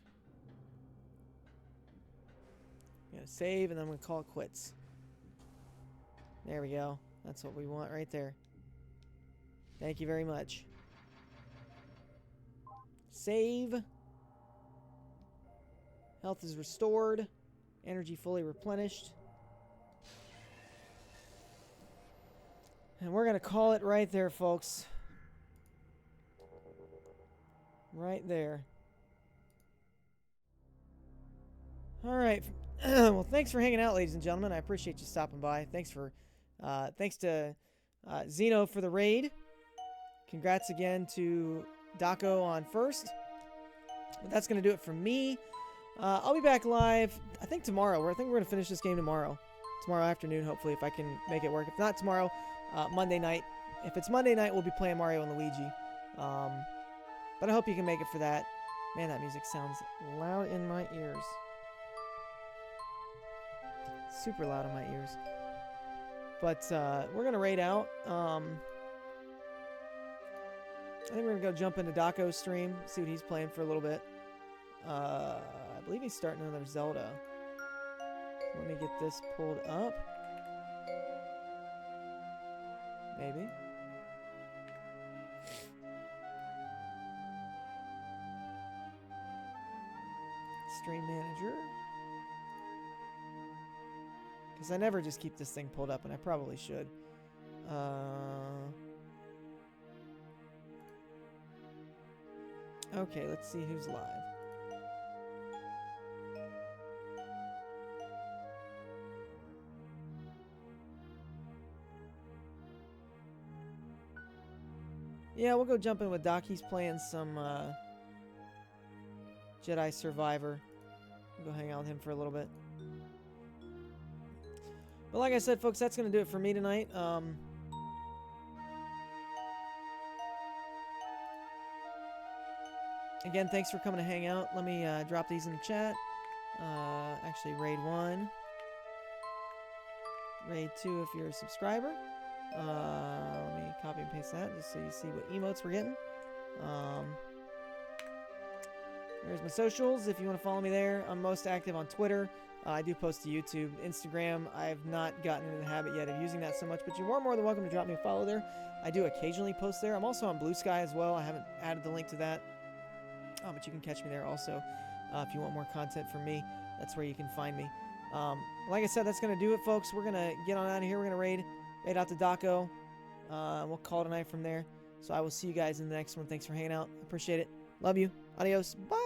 Gonna save, and then I'm gonna call it quits. There we go. That's what we want right there. Thank you very much. Save. Health is restored. Energy fully replenished. And we're going to call it right there, folks. Right there. All right. Well, thanks for hanging out, ladies and gentlemen. I appreciate you stopping by. Thanks to Zeno for the raid. Congrats again to Daco on first. But that's going to do it for me. I'll be back live, I think tomorrow. I think we're going to finish this game tomorrow. Tomorrow afternoon, hopefully, if I can make it work. If not tomorrow, Monday night. If it's Monday night, we'll be playing Mario and Luigi. But I hope you can make it for that. Man, that music sounds loud in my ears. Super loud in my ears. But we're going to raid out. I think we're going to go jump into Daco's stream, see what he's playing for a little bit. I believe he's starting another Zelda. Let me get this pulled up. Maybe. Stream manager. Because I never just keep this thing pulled up, and I probably should. Okay, let's see who's live. Yeah, we'll go jump in with Doc. He's playing some Jedi Survivor. We'll go hang out with him for a little bit. But like I said, folks, that's going to do it for me tonight. Again, thanks for coming to hang out. Let me drop these in the chat. Actually, Raid 1. Raid 2 if you're a subscriber. Let me copy and paste that just so you see what emotes we're getting. There's my socials if you want to follow me there. I'm most active on Twitter. I do post to YouTube. Instagram, I've not gotten into the habit yet of using that so much, but you're more than welcome to drop me a follow there. I do occasionally post there. I'm also on Blue Sky as well. I haven't added the link to that. But you can catch me there also if you want more content from me. That's where you can find me. Like I said, that's going to do it, folks. We're going to get on out of here. We're going to raid out to Daco. We'll call it a night from there. So I will see you guys in the next one. Thanks for hanging out. Appreciate it. Love you. Adios. Bye.